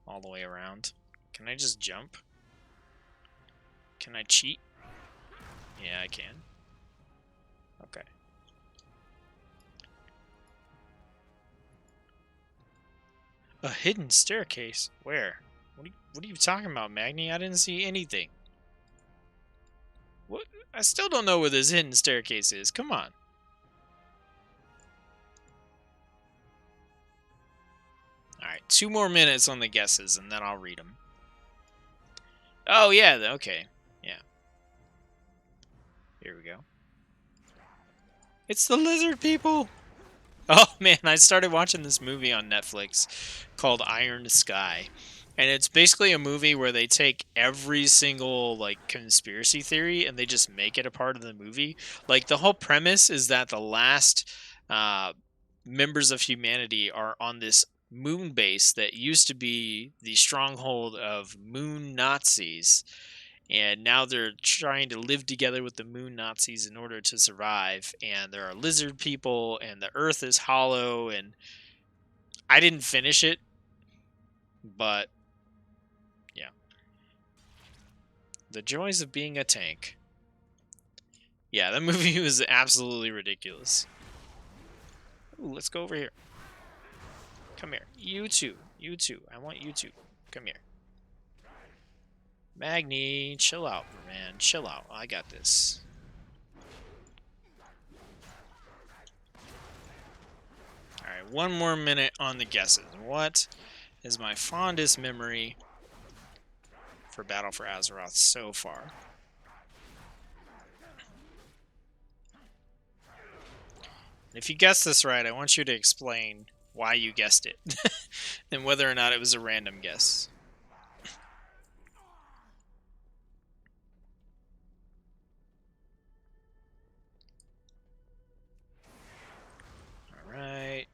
all the way around. Can I just jump? Can I cheat? Yeah, I can. Okay. A hidden staircase? Where? What are you talking about, Magni? I didn't see anything. What? I still don't know where this hidden staircase is. Come on. Alright, 2 more minutes on the guesses, and then I'll read them. Oh, yeah, okay. Yeah. Here we go. It's the lizard people! Oh, man, I started watching this movie on Netflix called Iron Sky. And it's basically a movie where they take every single, like, conspiracy theory and they just make it a part of the movie. Like, the whole premise is that the last members of humanity are on this moon base that used to be the stronghold of moon Nazis. And now they're trying to live together with the moon Nazis in order to survive. And there are lizard people, and the earth is hollow. And I didn't finish it, but yeah. The joys of being a tank. Yeah, that movie was absolutely ridiculous. Ooh, let's go over here. Come here. You too. You too. I want you too. Come here. Magni, chill out, man. Chill out. I got this. Alright, 1 more minute on the guesses. What is my fondest memory for Battle for Azeroth so far? If you guess this right, I want you to explain why you guessed it and whether or not it was a random guess. Alright.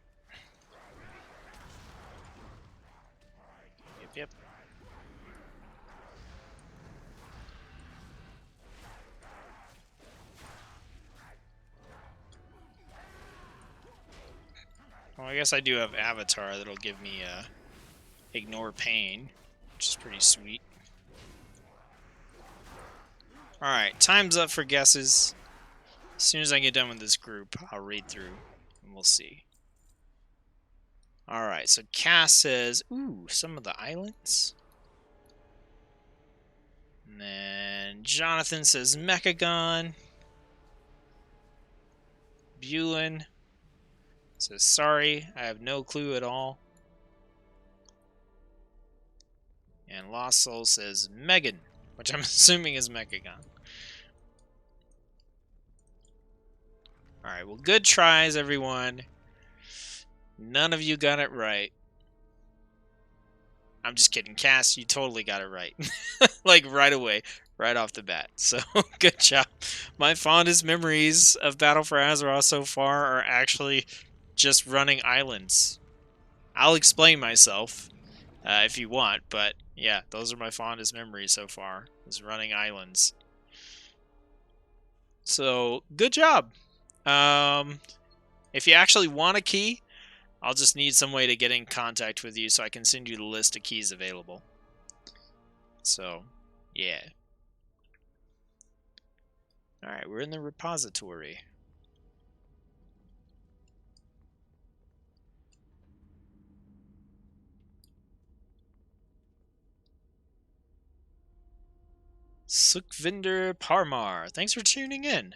Yep. Well, I guess I do have Avatar that'll give me ignore pain, which is pretty sweet. Alright, time's up for guesses. As soon as I get done with this group, I'll read through and we'll see. Alright, so Cass says, ooh, some of the islands. And then Jonathan says Mechagon. Bulin says, sorry, I have no clue at all. And Lost Soul says Megan, which I'm assuming is Mechagon. Alright, well, good tries, everyone. None of you got it right. I'm just kidding. Cass, you totally got it right. Like, right away. Right off the bat. So, good job. My fondest memories of Battle for Azeroth so far are actually just running islands. I'll explain myself if you want, but yeah, those are my fondest memories so far, is running islands. So, good job. If you actually want a key, I'll just need some way to get in contact with you so I can send you the list of keys available. So, yeah. Alright, we're in the repository. Sukhvinder Parmar, thanks for tuning in.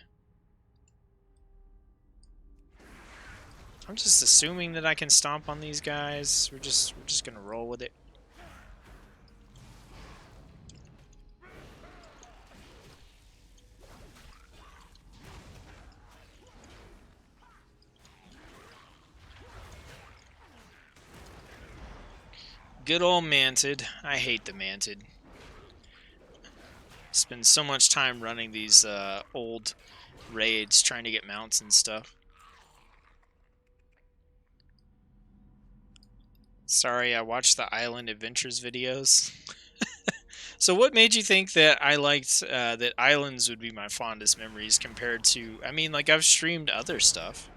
I'm just assuming that I can stomp on these guys. We're just gonna roll with it. Good old Manted. I hate the Manted. Spend so much time running these old raids trying to get mounts and stuff. Sorry, I watched the Island Adventures videos. So what made you think that I liked that Islands would be my fondest memories compared to, I mean, like, I've streamed other stuff.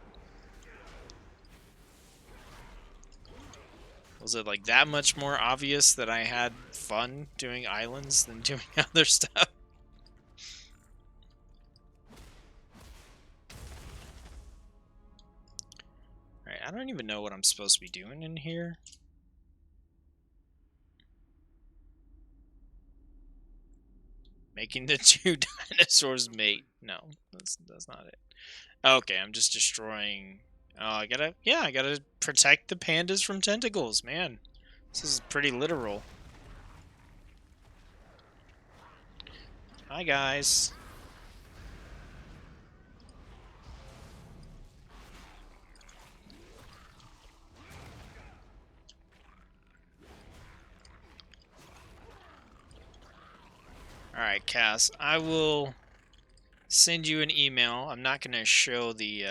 Was it like that much more obvious that I had fun doing Islands than doing other stuff? Alright, I don't even know what I'm supposed to be doing in here. Making the two dinosaurs mate. No, that's not it. Okay, I'm just destroying... Oh, I gotta protect the pandas from tentacles, man. This is pretty literal. Hi, guys. Alright, Cass, I will send you an email. I'm not gonna show the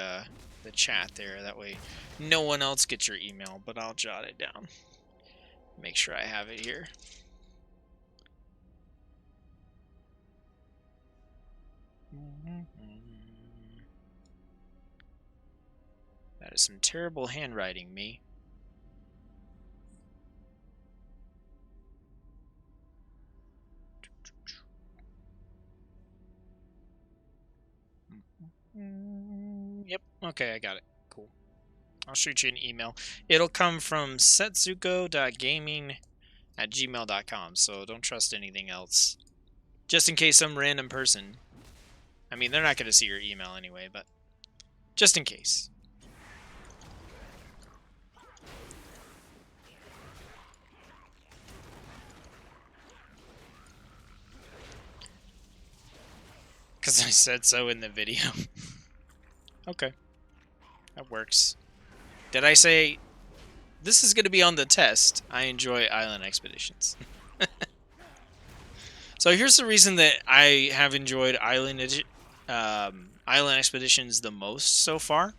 chat there, that way no one else gets your email, but I'll jot it down. Make sure I have it here. That is some terrible handwriting, me. Yep, okay, I got it. Cool. I'll shoot you an email. It'll come from setsuko.gaming@gmail.com, so don't trust anything else. Just in case some random person... I mean, they're not going to see your email anyway, but just in case. Because I said so in the video. Okay. That works. Did I say... This is going to be on the test. I enjoy island expeditions. So here's the reason that I have enjoyed island expeditions the most so far.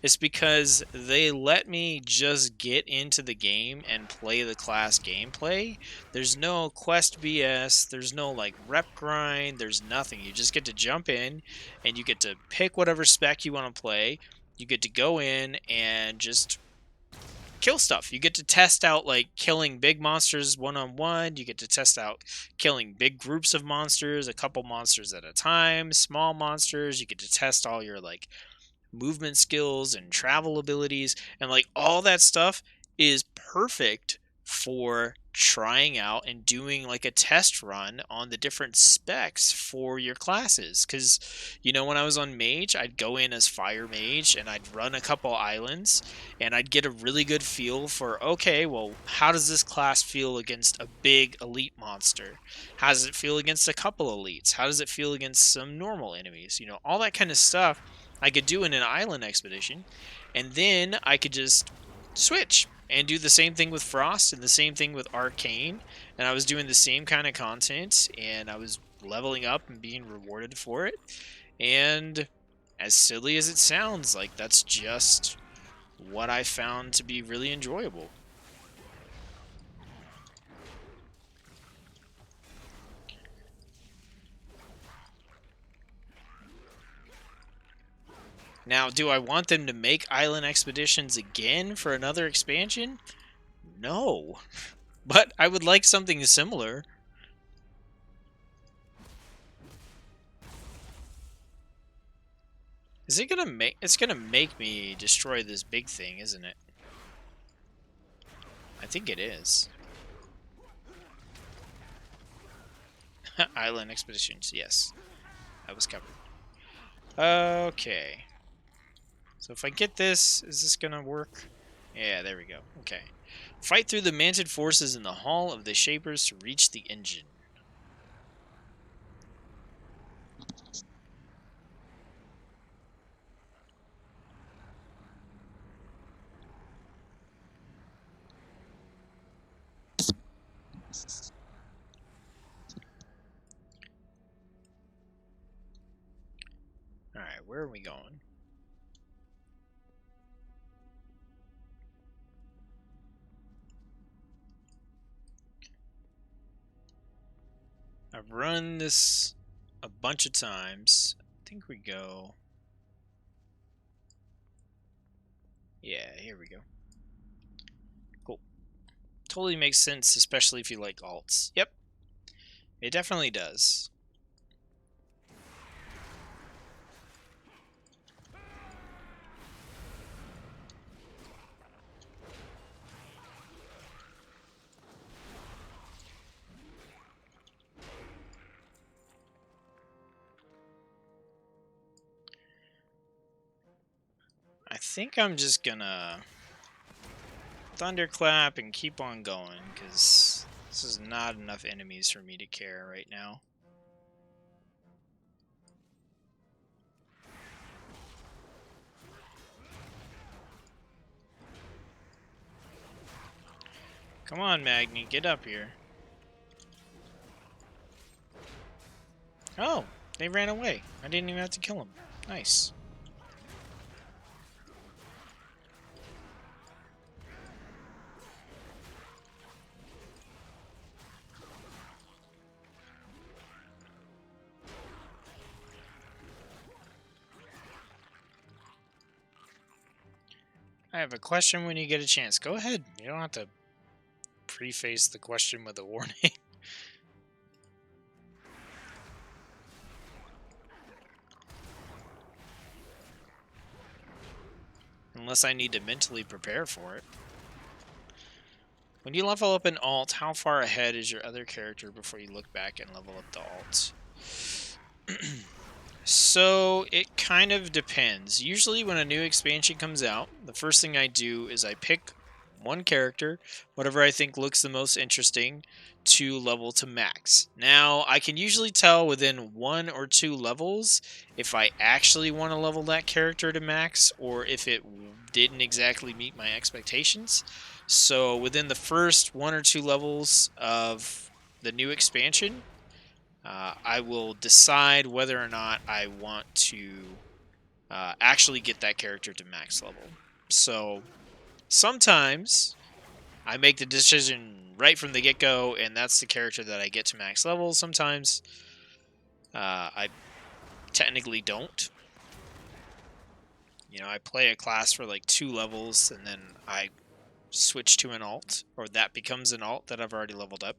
It's because they let me just get into the game and play the class gameplay. There's no quest BS, there's no like rep grind, there's nothing. You just get to jump in and you get to pick whatever spec you want to play. You get to go in and just kill stuff. You get to test out like killing big monsters one-on-one. You get to test out killing big groups of monsters, a couple monsters at a time, small monsters. You get to test all your like movement skills and travel abilities, and like all that stuff is perfect for trying out and doing like a test run on the different specs for your classes. Because when I was on mage, I'd go in as fire mage and I'd run a couple islands and I'd get a really good feel for, okay, well, how does this class feel against a big elite monster? How does it feel against a couple elites? How does it feel against some normal enemies? All that kind of stuff I could do in an island expedition, and then I could just switch and do the same thing with Frost and the same thing with Arcane, and I was doing the same kind of content, and I was leveling up and being rewarded for it. And as silly as it sounds, like that's just what I found to be really enjoyable. Now, do I want them to make island expeditions again for another expansion? No. But I would like something similar. Is it gonna make... It's gonna make me destroy this big thing, isn't it? I think it is. Island expeditions, yes. That was covered. Okay. So if I get this, is this gonna work? Yeah, there we go. Okay. Fight through the manted forces in the Hall of the Shapers to reach the engine. Alright, where are we going? I've run this a bunch of times. I think we go... Yeah, here we go. Cool. Totally makes sense, especially if you like alts. Yep. It definitely does. I think I'm just gonna thunderclap and keep on going, because this is not enough enemies for me to care right now. Come on, Magni, get up here. Oh, they ran away. I didn't even have to kill them. Nice. I have a question when you get a chance. Go ahead. You don't have to preface the question with a warning. Unless I need to mentally prepare for it. When you level up an alt, how far ahead is your other character before you look back and level up the alt? So, it kind of depends. Usually when a new expansion comes out, the first thing I do is I pick one character, whatever I think looks the most interesting, to level to max. Now, I can usually tell within 1 or 2 levels if I actually want to level that character to max or if it didn't exactly meet my expectations. So, within the first 1 or 2 levels of the new expansion, I will decide whether or not I want to actually get that character to max level. So sometimes I make the decision right from the get-go, and that's the character that I get to max level. Sometimes I technically don't. You know, I play a class for like 2 levels, and then I switch to an alt, or that becomes an alt that I've already leveled up.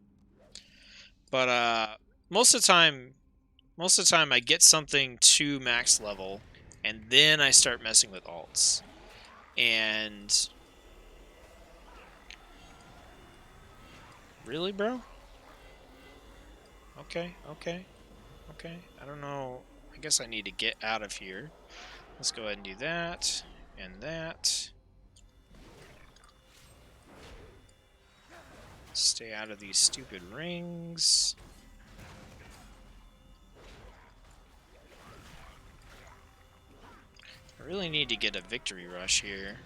But most of the time I get something to max level, and then I start messing with alts. And really, bro? Okay. I don't know. I guess I need to get out of here. Let's go ahead and do that and that. Stay out of these stupid rings. I really need to get a victory rush here.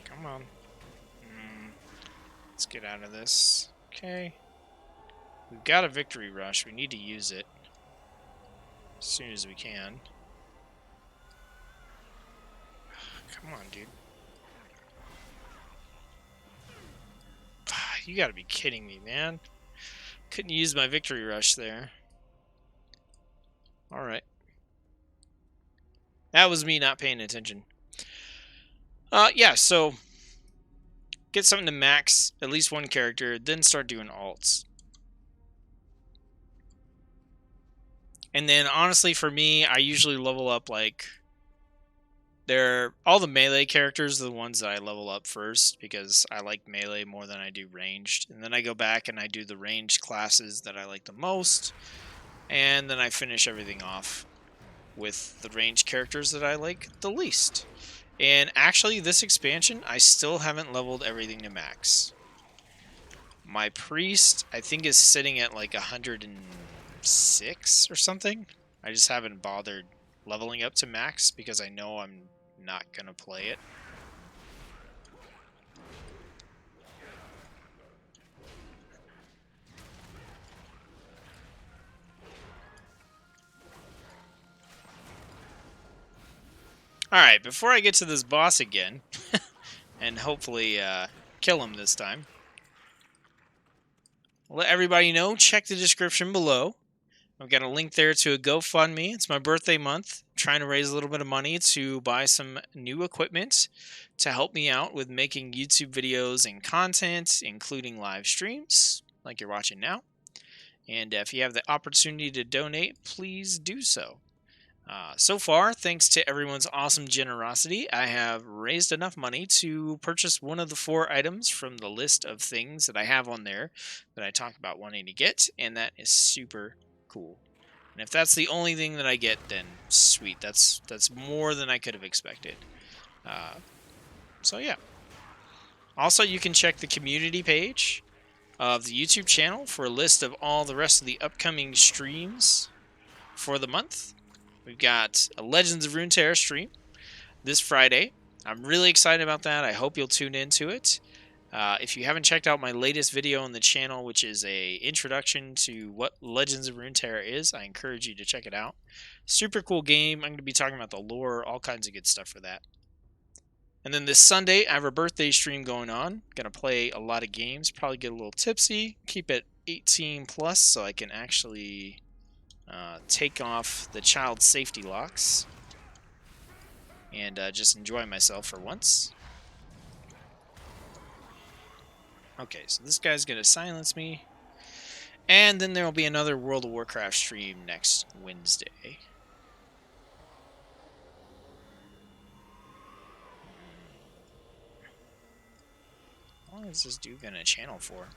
Come on. Let's get out of this. Okay. We've got a victory rush. We need to use it as soon as we can. Come on, dude. You gotta be kidding me, man. Couldn't use my victory rush there. Alright. That was me not paying attention. Yeah, so get something to max at least one character, then start doing alts. And then honestly for me, I usually level up like all the melee characters are the ones that I level up first because I like melee more than I do ranged. And then I go back and I do the ranged classes that I like the most. And then I finish everything off with the ranged characters that I like the least. And actually, this expansion, I still haven't leveled everything to max. My priest, I think, is sitting at like 106 or something. I just haven't bothered leveling up to max because I know I'm not going to play it. Alright, before I get to this boss again, and hopefully kill him this time, let everybody know, check the description below. I've got a link there to a GoFundMe. It's my birthday month. I'm trying to raise a little bit of money to buy some new equipment to help me out with making YouTube videos and content, including live streams like you're watching now. And if you have the opportunity to donate, please do so. So far, thanks to everyone's awesome generosity, I have raised enough money to purchase one of the 4 items from the list of things that I have on there that I talk about wanting to get, and that is super cool. And if that's the only thing that I get, then sweet. That's more than I could have expected. So yeah. Also, you can check the community page of the YouTube channel for a list of all the rest of the upcoming streams for the month. We've got a Legends of Runeterra stream this Friday. I'm really excited about that. I hope you'll tune into it. If you haven't checked out my latest video on the channel, which is a introduction to what Legends of Runeterra is, I encourage you to check it out. Super cool game. I'm going to be talking about the lore, all kinds of good stuff for that. And then this Sunday, I have a birthday stream going on. Going to play a lot of games, probably get a little tipsy, keep it 18 plus so I can actually take off the child safety locks and just enjoy myself for once. Okay, so this guy's going to silence me. And then there will be another World of Warcraft stream next Wednesday. How long is this dude going to channel for?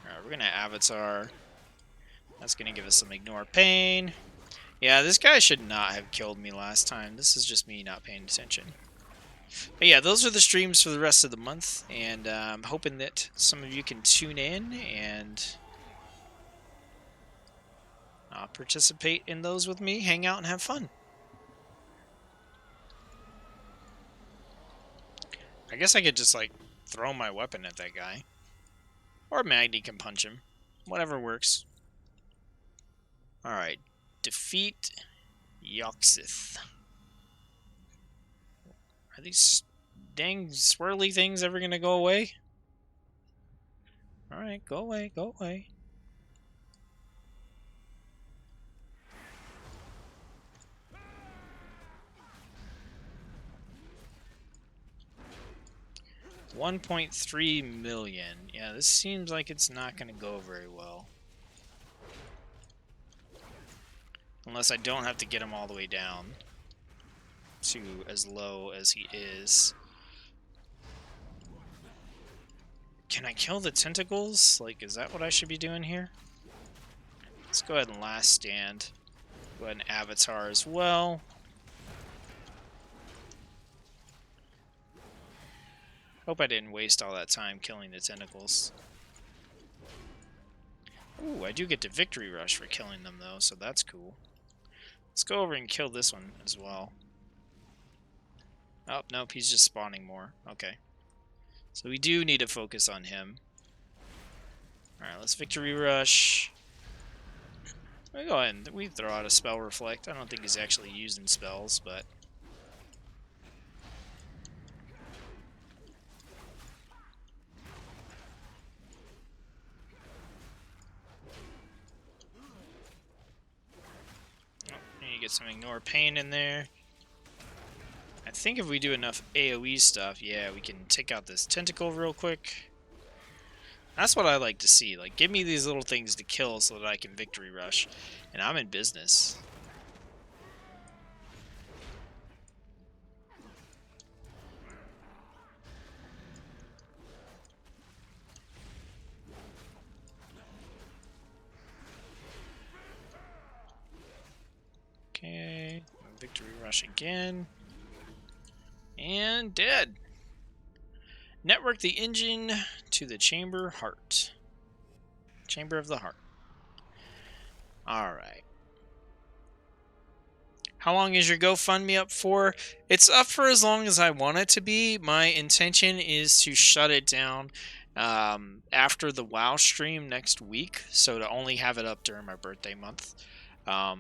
Alright, we're going to Avatar. That's going to give us some Ignore Pain. Yeah, this guy should not have killed me last time. This is just me not paying attention. But yeah, those are the streams for the rest of the month, and I'm hoping that some of you can tune in and participate in those with me, hang out, and have fun. I guess I could just, like, throw my weapon at that guy. Or Magni can punch him. Whatever works. Alright, defeat Yoxith. Are these dang swirly things ever gonna go away? Alright, go away, go away. $1.3 million. Yeah, this seems like it's not gonna go very well. Unless I don't have to get him all the way down to as low as he is. Can I kill the tentacles? Like, is that what I should be doing here? Let's go ahead and last stand. Go ahead and Avatar as well. Hope I didn't waste all that time killing the tentacles. Ooh, I do get to Victory Rush for killing them, though, so that's cool. Let's go over and kill this one as well. Oh, nope, he's just spawning more. Okay. So we do need to focus on him. Alright, let's Victory Rush. We go ahead and we throw out a Spell Reflect. I don't think he's actually using spells, but... Get some Ignore Pain in there. I think if we do enough AoE stuff, yeah, we can take out this tentacle real quick. That's what I like to see. Like, give me these little things to kill so that I can Victory Rush, and I'm in business. Okay, Victory Rush again. And dead. Network the engine to the Chamber Heart. Chamber of the Heart. Alright. How long is your GoFundMe up for? It's up for as long as I want it to be. My intention is to shut it down after the WoW stream next week, so to only have it up during my birthday month.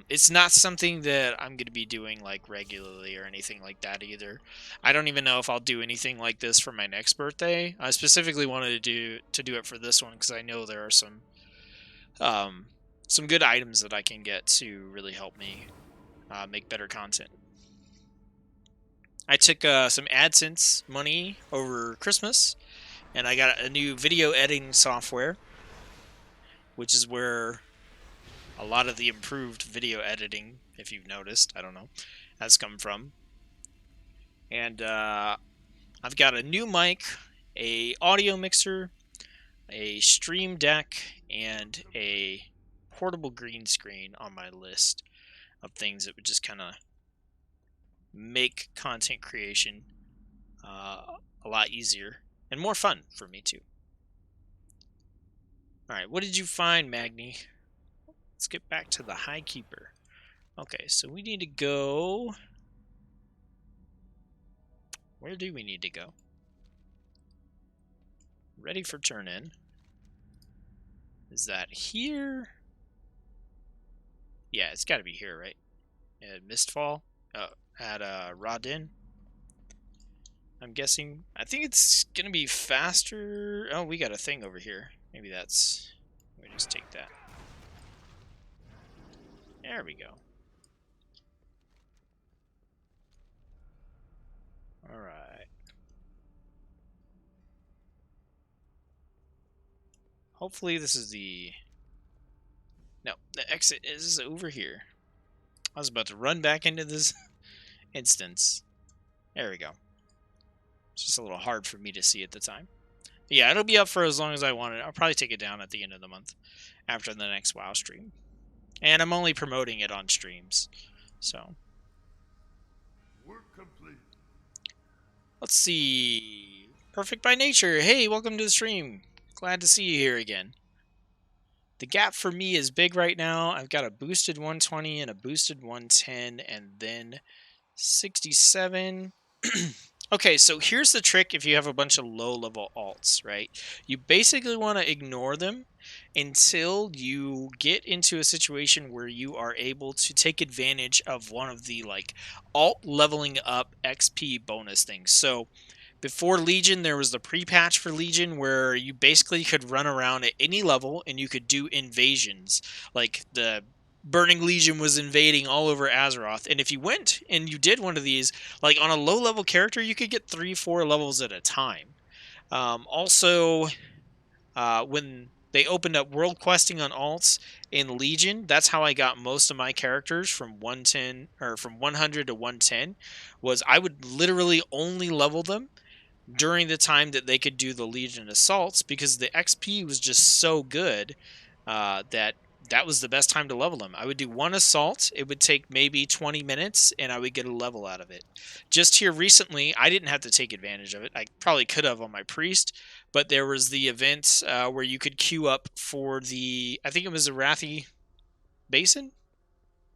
It's not something that I'm going to be doing like regularly or anything like that either. I don't even know if I'll do anything like this for my next birthday. I specifically wanted to do it for this one because I know there are some good items that I can get to really help me make better content. I took some AdSense money over Christmas, and I got a new video editing software, which is where a lot of the improved video editing, if you've noticed, I don't know, has come from. And I've got a new mic, a audio mixer, a stream deck, and a portable green screen on my list of things that would just kind of make content creation a lot easier and more fun for me too. Alright, what did you find, Magni? Let's get back to the High Keeper. Okay, so we need to go... Where do we need to go? Ready for turn in. Is that here? Yeah, it's got to be here, right? At Mistfall? At Rodin? I'm guessing. I think it's going to be faster. Oh, we got a thing over here. Maybe that's... We just take that. There we go. Alright. Hopefully this is the... No, the exit is over here. I was about to run back into this instance. There we go. It's just a little hard for me to see at the time. But yeah, it'll be up for as long as I want it. I'll probably take it down at the end of the month after the next WoW stream. And I'm only promoting it on streams. So. Work complete. Let's see. Perfect by Nature. Hey, welcome to the stream. Glad to see you here again. The gap for me is big right now. I've got a boosted 120 and a boosted 110 and then 67. Okay, so here's the trick if you have a bunch of low-level alts, right? You basically want to ignore them until you get into a situation where you are able to take advantage of one of the like alt leveling up XP bonus things. So before Legion, there was the pre-patch for Legion where you basically could run around at any level and you could do invasions. Like the Burning Legion was invading all over Azeroth. And if you went and you did one of these, like on a low-level character, you could get 3-4 levels at a time. Also, when they opened up world questing on alts in Legion, that's how I got most of my characters from 110 or from 100 to 110. Was I would literally only level them during the time that they could do the Legion assaults because the XP was just so good that was the best time to level them. I would do one assault, it would take maybe 20 minutes, and I would get a level out of it. Just here recently, I didn't have to take advantage of it. I probably could have on my Priest, but there was the event where you could queue up for the, I think it was the Wrathy Basin?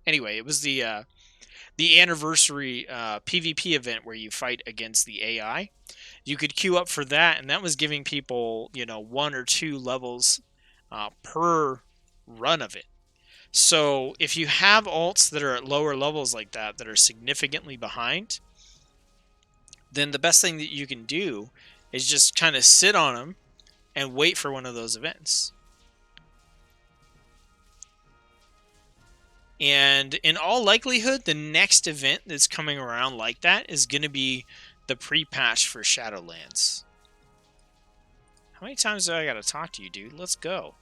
Anyway, it was the anniversary PvP event where you fight against the AI. You could queue up for that, and that was giving people, 1 or 2 levels per run of it. So if you have alts that are at lower levels like that are significantly behind, then the best thing that you can do is just kind of sit on them and wait for one of those events. And in all likelihood, the next event that's coming around like that is going to be the pre-patch for Shadowlands. How many times do I got to talk to you, dude? Let's go.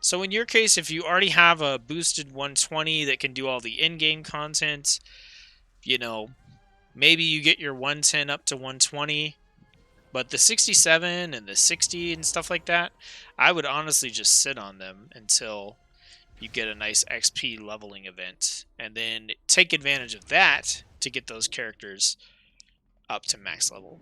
So in your case, if you already have a boosted 120 that can do all the in-game content, maybe you get your 110 up to 120, but the 67 and the 60 and stuff like that, I would honestly just sit on them until you get a nice XP leveling event, and then take advantage of that to get those characters up to max level.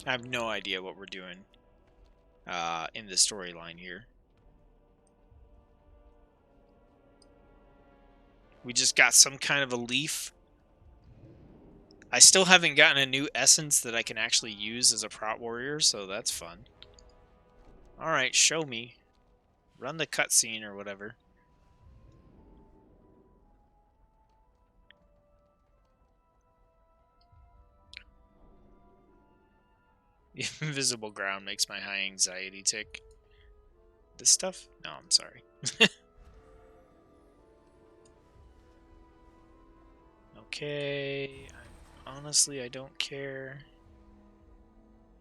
I have no idea what we're doing in the storyline here. We just got some kind of a leaf. I still haven't gotten a new essence that I can actually use as a prot warrior, so that's fun. Alright, show me. Run the cutscene or whatever. The invisible ground makes my high anxiety tick. This stuff? No, I'm sorry. Okay, honestly, I don't care.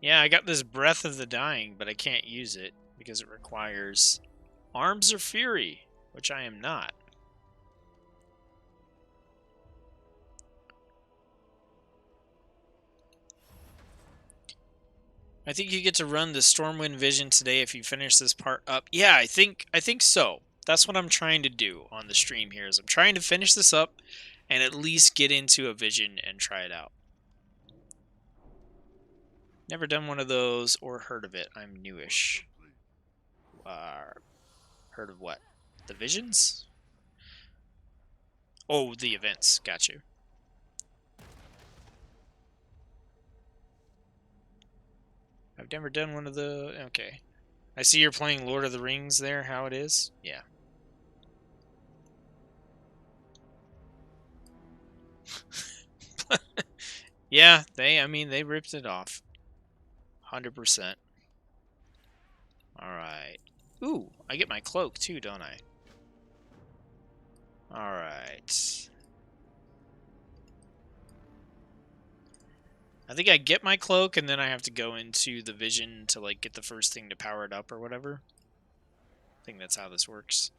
Yeah, I got this Breath of the Dying, but I can't use it because it requires Arms of Fury, which I am not. I think you get to run the Stormwind Vision today if you finish this part up. Yeah, I think so. That's what I'm trying to do on the stream here. Is I'm trying to finish this up and at least get into a vision and try it out. Never done one of those or heard of it. I'm newish. Heard of what? The visions? Oh, the events. Got you. I've never done one of the... Okay. I see you're playing Lord of the Rings there, how it is? Yeah. Yeah, they ripped it off. 100%. Alright. Ooh, I get my cloak too, don't I? Alright. I think I get my cloak and then I have to go into the vision to like get the first thing to power it up or whatever. I think that's how this works.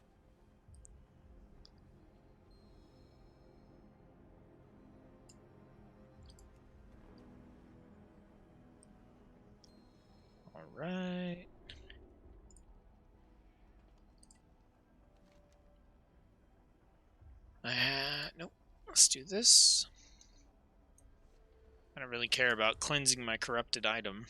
Alright. Nope. Let's do this. I don't really care about cleansing my corrupted item.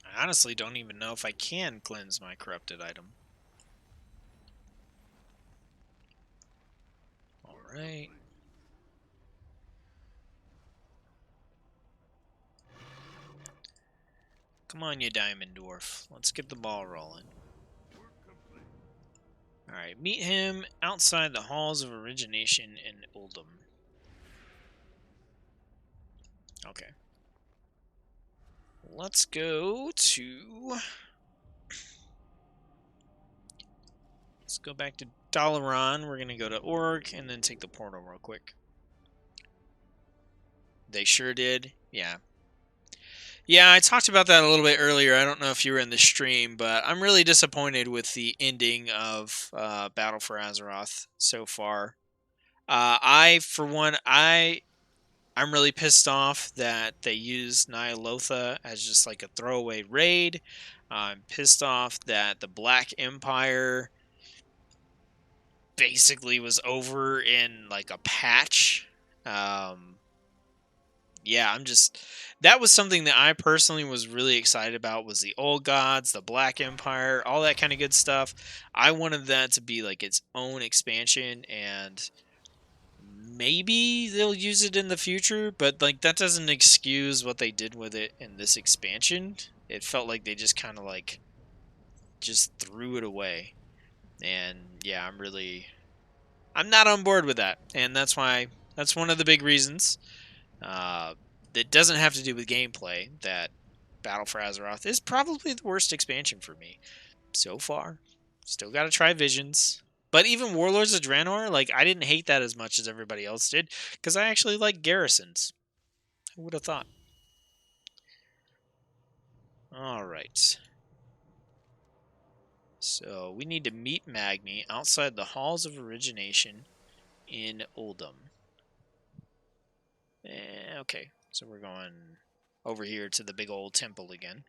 I honestly don't even know if I can cleanse my corrupted item. Alright. Come on, you diamond dwarf. Let's get the ball rolling. Alright, meet him outside the halls of origination in Uldum. Okay. Let's go to... Let's go back to Dalaran. We're going to go to Orc and then take the portal real quick. They sure did. Yeah. Yeah, I talked about that a little bit earlier. I don't know if you were in the stream, but I'm really disappointed with the ending of Battle for Azeroth so far. For one, I'm really pissed off that they used Nyalotha as just like a throwaway raid. I'm pissed off that the Black Empire basically was over in like a patch. Yeah, that was something that I personally was really excited about, was the Old Gods, the Black Empire, all that kind of good stuff. I wanted that to be like its own expansion, and maybe they'll use it in the future, but like that doesn't excuse what they did with it in this expansion. It felt like they just kind of like just threw it away. And yeah, I'm not on board with that. And that's one of the big reasons. That doesn't have to do with gameplay, that Battle for Azeroth is probably the worst expansion for me so far. Still got to try Visions. But even Warlords of Draenor, like, I didn't hate that as much as everybody else did, because I actually like garrisons. Who would have thought? Alright. So, we need to meet Magni outside the Halls of Origination in Uldum. Okay, so we're going over here to the big old temple again.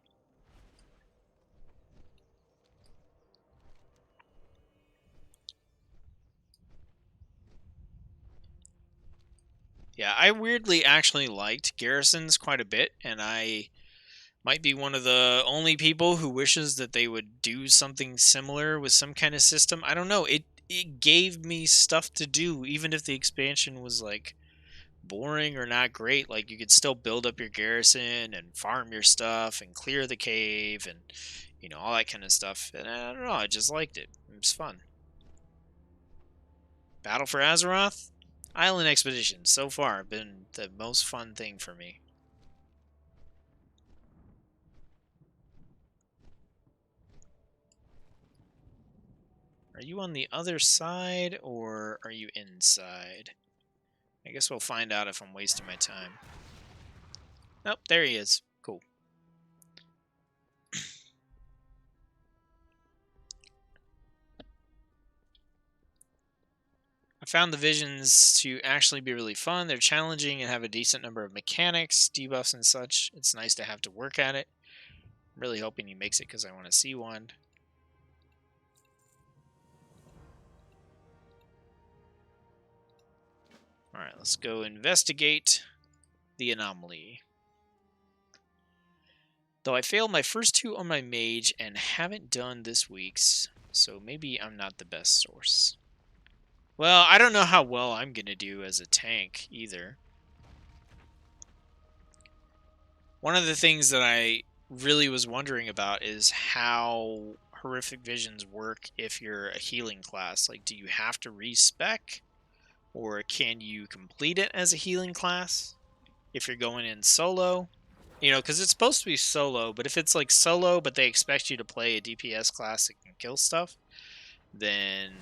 Yeah, I weirdly actually liked garrisons quite a bit, and I might be one of the only people who wishes that they would do something similar with some kind of system. I don't know. It gave me stuff to do, even if the expansion was like boring or not great. Like you could still build up your garrison and farm your stuff and clear the cave and all that kind of stuff. And I don't know. I just liked it. It was fun. Battle for Azeroth, Island Expeditions so far have been the most fun thing for me. Are you on the other side, or are you inside? I guess we'll find out if I'm wasting my time. Nope, there he is. Cool. I found the visions to actually be really fun. They're challenging and have a decent number of mechanics, debuffs, and such. It's nice to have to work at it. I'm really hoping he makes it because I want to see one. Alright, let's go investigate the anomaly. Though I failed my first two on my mage and haven't done this week's, so maybe I'm not the best source. Well, I don't know how well I'm going to do as a tank either. One of the things that I really was wondering about is how horrific visions work if you're a healing class. Like, do you have to respec? Or can you complete it as a healing class if you're going in solo? Because it's supposed to be solo, but if it's like solo, but they expect you to play a DPS class that can kill stuff, then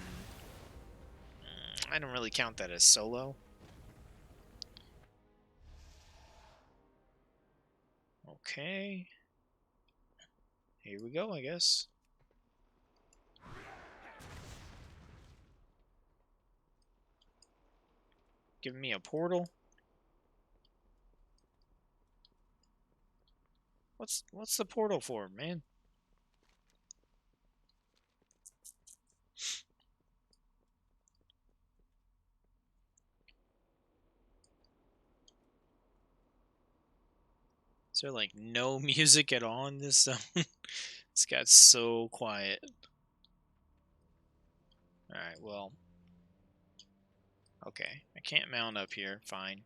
I don't really count that as solo. Okay. Here we go, I guess. Giving me a portal. What's the portal for, man? Is there like no music at all in this zone? It's got so quiet. Alright, well. Okay, I can't mount up here. Fine.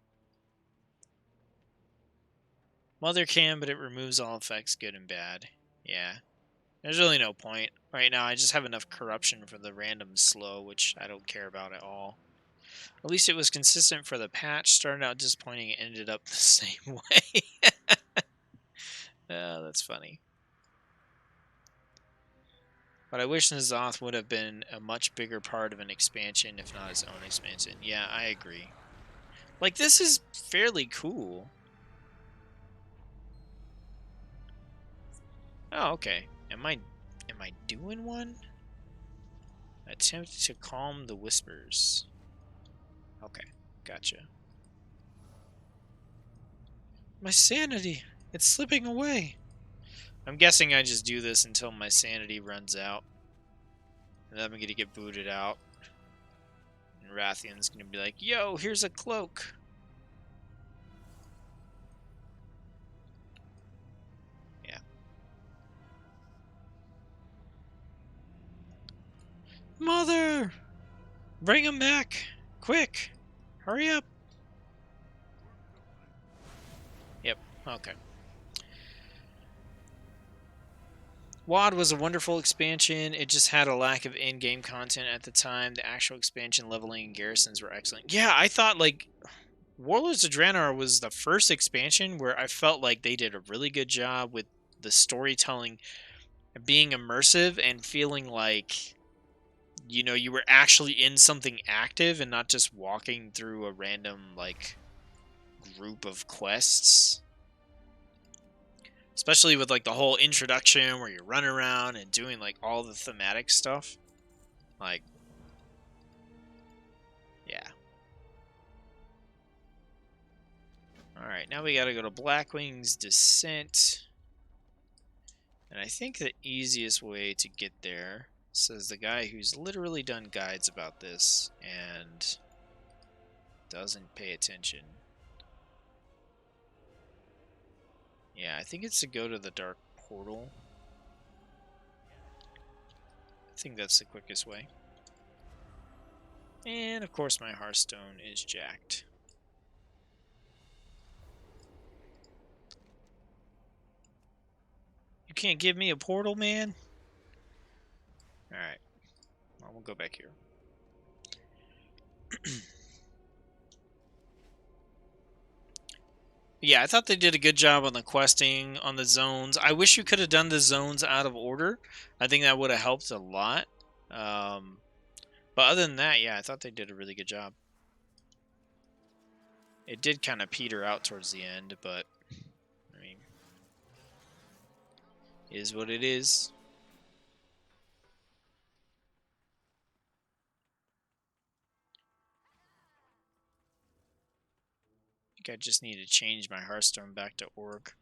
Mother can, but it removes all effects, good and bad. Yeah. There's really no point. Right now, I just have enough corruption for the random slow, which I don't care about at all. At least it was consistent for the patch. Started out disappointing, it ended up the same way. That's funny. But I wish N'Zoth would have been a much bigger part of an expansion, if not his own expansion. Yeah, I agree. Like, this is fairly cool. Oh, okay. Am I doing one? Attempt to calm the whispers. Okay, gotcha. My sanity! It's slipping away! I'm guessing I just do this until my sanity runs out. And then I'm gonna get booted out. And Rathian's gonna be like, yo, here's a cloak! Yeah. Mother! Bring him back! Quick! Hurry up! Yep, okay. WoD was a wonderful expansion. It just had a lack of in-game content at the time. The actual expansion leveling and garrisons were excellent. Yeah, I thought like Warlords of Draenor was the first expansion where I felt like they did a really good job with the storytelling being immersive and feeling like you were actually in something active and not just walking through a random like group of quests. Especially with like the whole introduction where you're running around and doing like all the thematic stuff. Like, yeah. Alright, now we gotta go to Blackwing's Descent. And I think the easiest way to get there, says the guy who's literally done guides about this, and Doesn't pay attention. Yeah, I think it's to go to the dark portal. I think that's the quickest way. And of course my Hearthstone is jacked. You can't give me a portal, man? Alright. Well, we'll go back here. Yeah, I thought they did a good job on the questing, on the zones. I wish you could have done the zones out of order. I think that would have helped a lot. But other than that, yeah, I thought they did a really good job. It did kind of peter out towards the end, but, I mean, is what it is. I think I just need to change my Hearthstone back to Orc.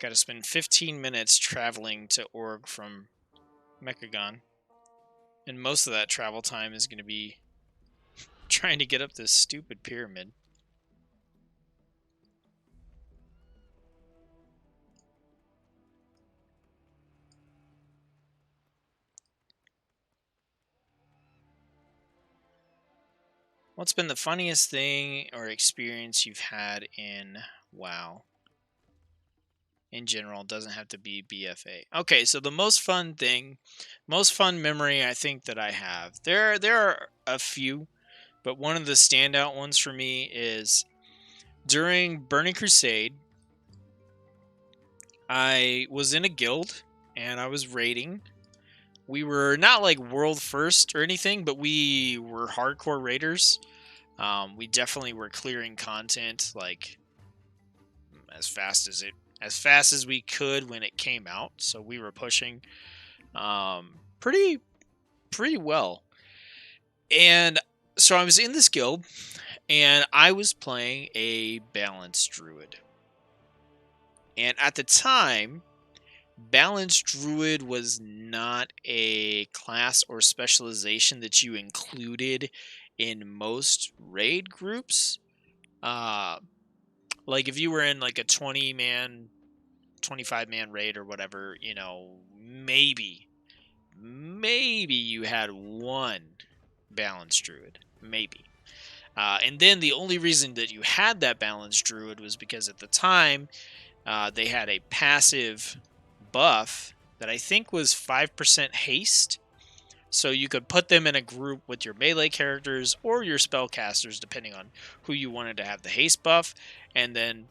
Got to spend 15 minutes traveling to Org from Mechagon. And most of that travel time is going to be trying to get up this stupid pyramid. What's been the funniest thing or experience you've had in WoW? In general, doesn't have to be BFA. Okay, so the most fun memory I think that I have. There are a few, but one of the standout ones for me is during Burning Crusade. I was in a guild and I was raiding. We were not like world first or anything, but we were hardcore raiders. We definitely were clearing content like as fast as we could when it came out. So we were pushing pretty well. And so I was in this guild and I was playing a balanced druid. And at the time, Balanced Druid was not a class or specialization that you included in most raid groups. Like if you were in like a 20-man, 25-man raid or whatever, you know, maybe you had one Balanced Druid. Maybe. And then the only reason that you had that Balanced Druid was because at the time, they had a passive buff that I think was 5% haste. So you could put them in a group with your melee characters or your spellcasters, depending on who you wanted to have the haste buff. And then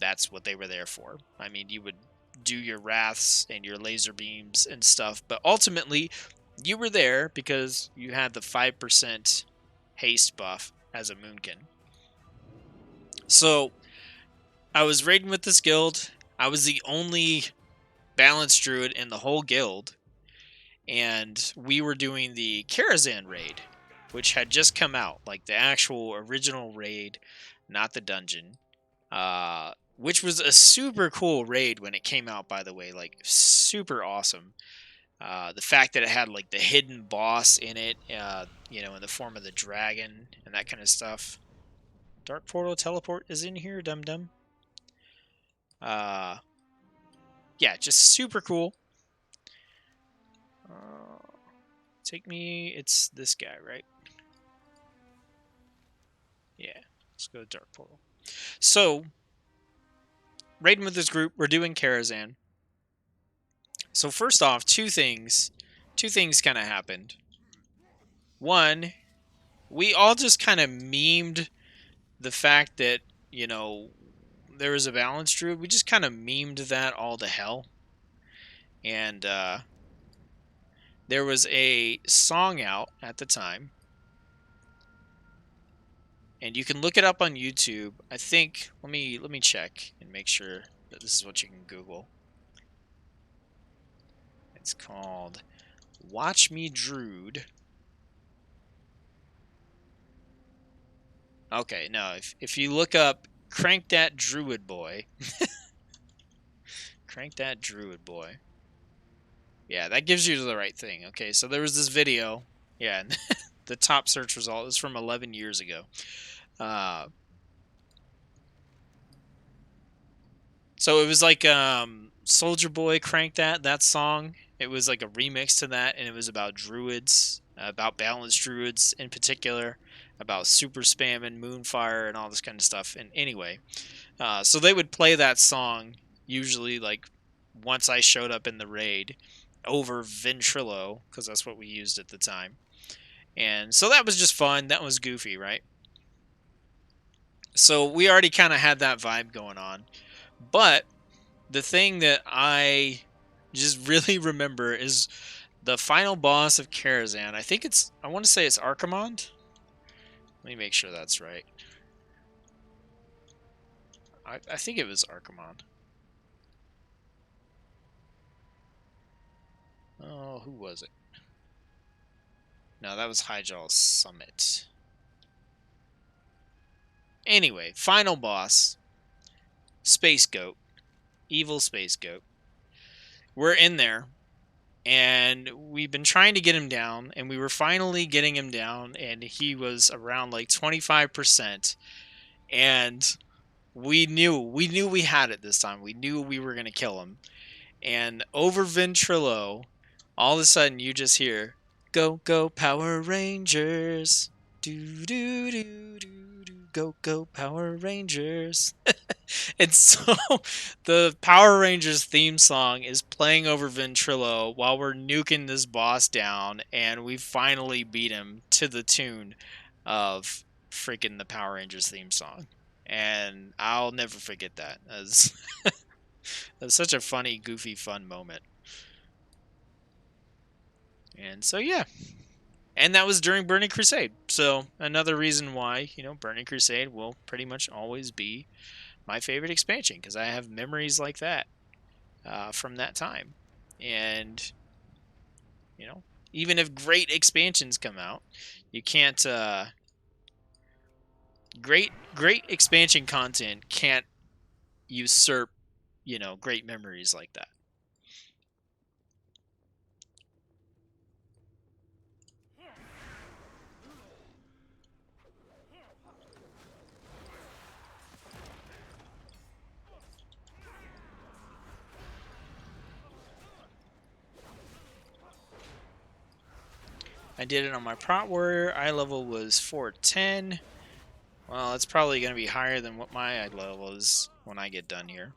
that's what they were there for. I mean, you would do your wraths and your laser beams and stuff. But ultimately, you were there because you had the 5% haste buff as a Moonkin. So I was raiding with this guild. I was the only Balanced Druid in the whole guild, and we were doing the Karazhan raid, which had just come out, like the actual original raid, not the dungeon, which was a super cool raid when it came out, by the way, like super awesome. The fact that it had like the hidden boss in it, you know, in the form of the dragon and that kind of stuff. Dark Portal Teleport is in here, dum dum. Yeah, just super cool. Take me, it's this guy, right? Yeah, let's go to Dark Portal. So, raiding with this group, we're doing Karazhan. So first off, two things kind of happened. One, we all just kind of memed the fact that, you know, there was a Balanced Druid. We just kind of memed that all to hell. And there was a song out at the time. And you can look it up on YouTube. I think, let me check and make sure that this is what you can Google. It's called Watch Me Druid. Okay, no, if you look up Crank That Druid Boy. Crank That Druid Boy. Yeah, that gives you the right thing. Okay, so there was this video. Yeah, and the top search result is from 11 years ago. So it was like Soldier Boy cranked that song. It was like a remix to that, and it was about druids, about balanced druids in particular, about super spam and moonfire and all this kind of stuff. And anyway, so they would play that song usually like once I showed up in the raid over Ventrilo, because that's what we used at the time. And so that was just fun. That was goofy, right? So we already kind of had that vibe going on. But the thing that I just really remember is the final boss of Karazhan. I want to say it's Archimonde. Let me make sure that's right. I think it was Archimonde. Oh, who was it? No, that was Hyjal Summit. Anyway, final boss. Space Goat. Evil Space Goat. We're in there, and we've been trying to get him down, and we were finally getting him down, and he was around like 25%. And we knew we had it this time. We knew we were going to kill him. And over Ventrilo, all of a sudden you just hear, "Go, go, Power Rangers. Do, do, do, do, do. Go, go, Power Rangers." And so the Power Rangers theme song is playing over Ventrilo while we're nuking this boss down, and we finally beat him to the tune of freaking the Power Rangers theme song. And I'll never forget that. As That's such a funny, goofy, fun moment. And so, yeah. And that was during Burning Crusade. So, another reason why, Burning Crusade will pretty much always be my favorite expansion, because I have memories like that from that time. And, even if great expansions come out, you can't. Great expansion content can't usurp, great memories like that. I did it on my Prot Warrior. Eye level was 410. Well, it's probably going to be higher than what my eye level is when I get done here.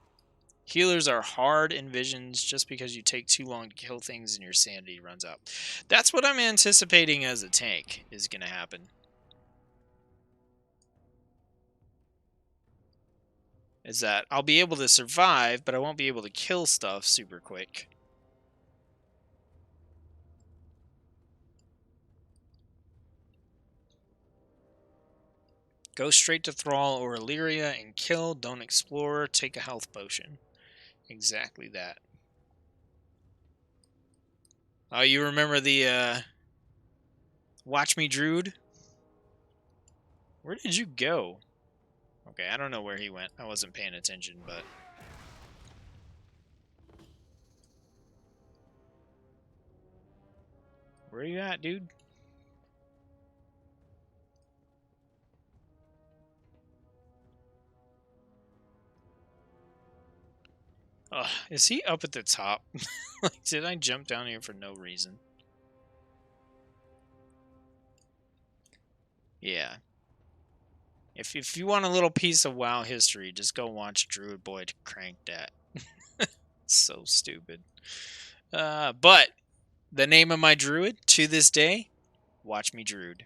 Healers are hard in Visions just because you take too long to kill things and your sanity runs out. That's what I'm anticipating as a tank is going to happen. Is that I'll be able to survive, but I won't be able to kill stuff super quick. Go straight to Thrall or Illyria and kill, don't explore, take a health potion. Exactly that. Oh, you remember the Watch Me Druid? Where did you go? Okay, I don't know where he went. I wasn't paying attention, but... Where are you at, dude? Ugh, is he up at the top? Like, did I jump down here for no reason? Yeah. If you want a little piece of WoW history, just go watch Druid Boy crank that. So stupid. But the name of my druid to this day, Watch Me Druid.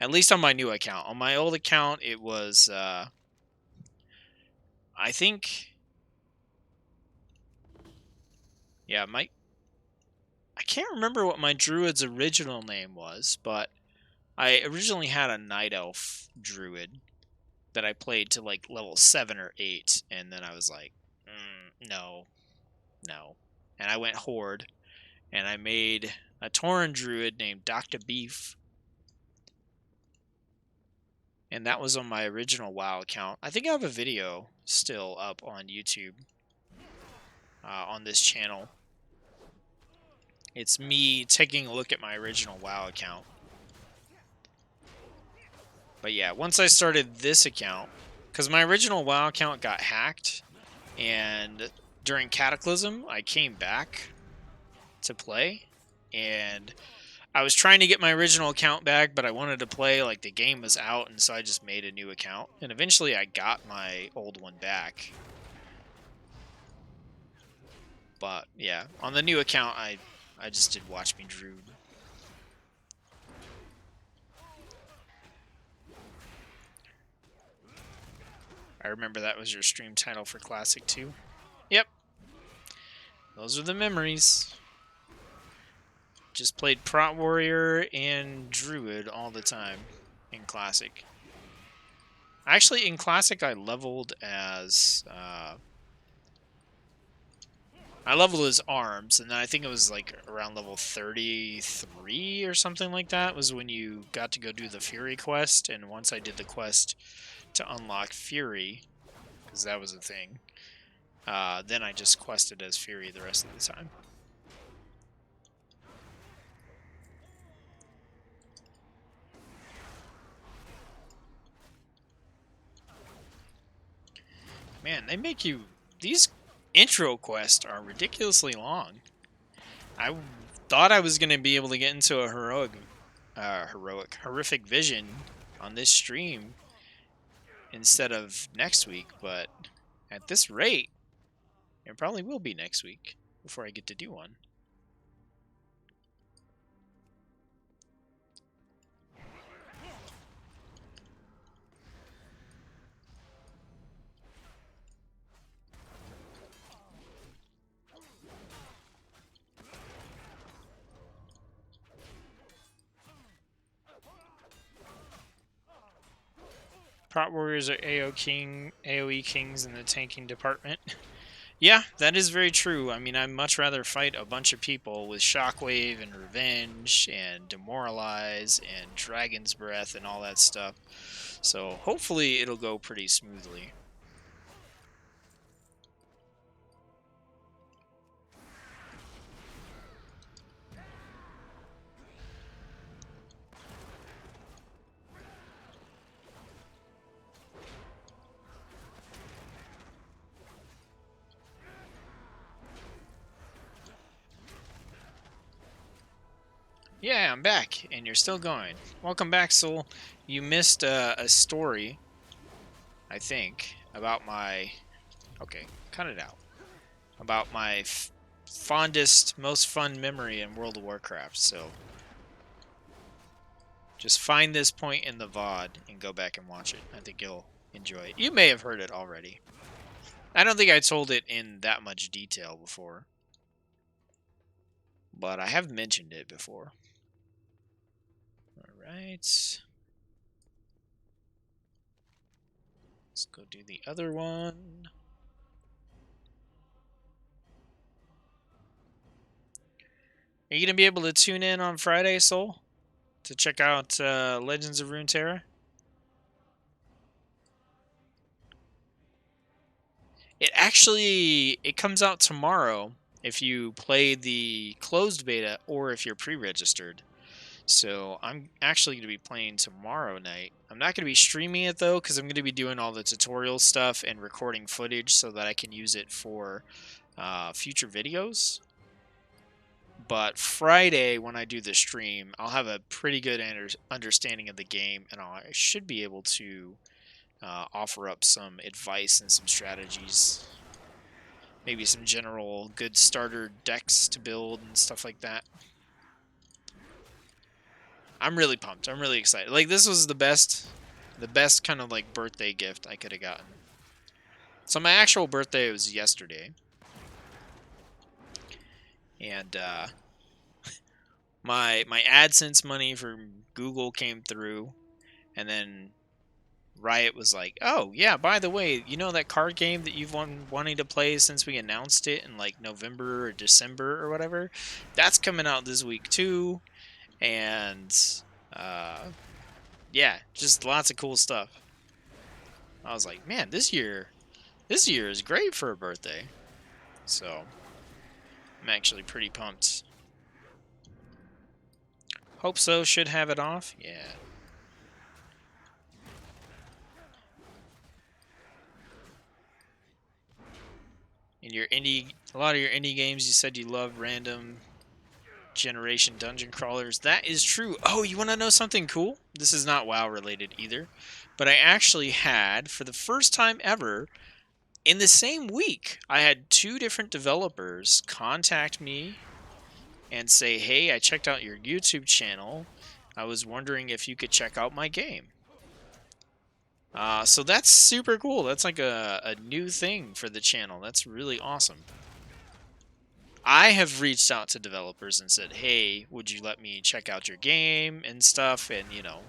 At least on my new account. On my old account, it was, I think... Yeah, I can't remember what my druid's original name was, but I originally had a Night Elf druid that I played to like level 7 or 8, and then I was like, no. And I went Horde, and I made a Tauren druid named Dr. Beef, and that was on my original WoW account. I think I have a video still up on YouTube on this channel. It's me taking a look at my original WoW account. But yeah, once I started this account, because my original WoW account got hacked, and during Cataclysm, I came back to play, and I was trying to get my original account back, but I wanted to play like the game was out, and so I just made a new account, and eventually I got my old one back. But yeah, on the new account, I just did Watch Me Druid. I remember that was your stream title for Classic too. Yep. Those are the memories. Just played Prot Warrior and Druid all the time in Classic. Actually, in Classic, I leveled as arms, and then I think it was like around level 33 or something like that was when you got to go do the Fury quest, and once I did the quest to unlock Fury, because that was a thing, then I just quested as Fury the rest of the time. Man, they make you... These intro quests are ridiculously long. I thought I was going to be able to get into a horrific vision on this stream instead of next week, but at this rate, it probably will be next week before I get to do one. Prot Warriors are AoE kings in the tanking department. Yeah, that is very true. I mean, I'd much rather fight a bunch of people with Shockwave and Revenge and Demoralize and Dragon's Breath and all that stuff. So hopefully it'll go pretty smoothly. Yeah, I'm back, and you're still going. Welcome back, Soul. You missed a story, I think, about my... Okay, cut it out. About my fondest, most fun memory in World of Warcraft, so... Just find this point in the VOD and go back and watch it. I think you'll enjoy it. You may have heard it already. I don't think I told it in that much detail before. But I have mentioned it before. Alright. Let's go do the other one. Are you going to be able to tune in on Friday, Soul? To check out Legends of Runeterra? It comes out tomorrow if you play the closed beta or if you're pre-registered. So I'm actually going to be playing tomorrow night. I'm not going to be streaming it though, because I'm going to be doing all the tutorial stuff and recording footage so that I can use it for future videos. But Friday, when I do the stream, I'll have a pretty good understanding of the game, and I should be able to offer up some advice and some strategies. Maybe some general good starter decks to build and stuff like that. I'm really pumped. I'm really excited. Like, this was the best kind of like birthday gift I could have gotten. So my actual birthday was yesterday. And my AdSense money from Google came through, and then Riot was like, "Oh yeah, by the way, you know that card game that you've been wanting to play since we announced it in like November or December or whatever? That's coming out this week too." And yeah, just lots of cool stuff. I was like, man, this year is great for a birthday. So I'm actually pretty pumped. Hope so. Should have it off. Yeah. In your a lot of your indie games, you said you love random generation dungeon crawlers. That is true. Oh, you want to know something cool? This is not WoW related either, but I actually had, for the first time ever, in the same week, I had 2 different developers contact me and say, "Hey, I checked out your YouTube channel. I was wondering if you could check out my game." So that's super cool. That's like a new thing for the channel. That's really awesome. I have reached out to developers and said, "Hey, would you let me check out your game and stuff?" And, you know,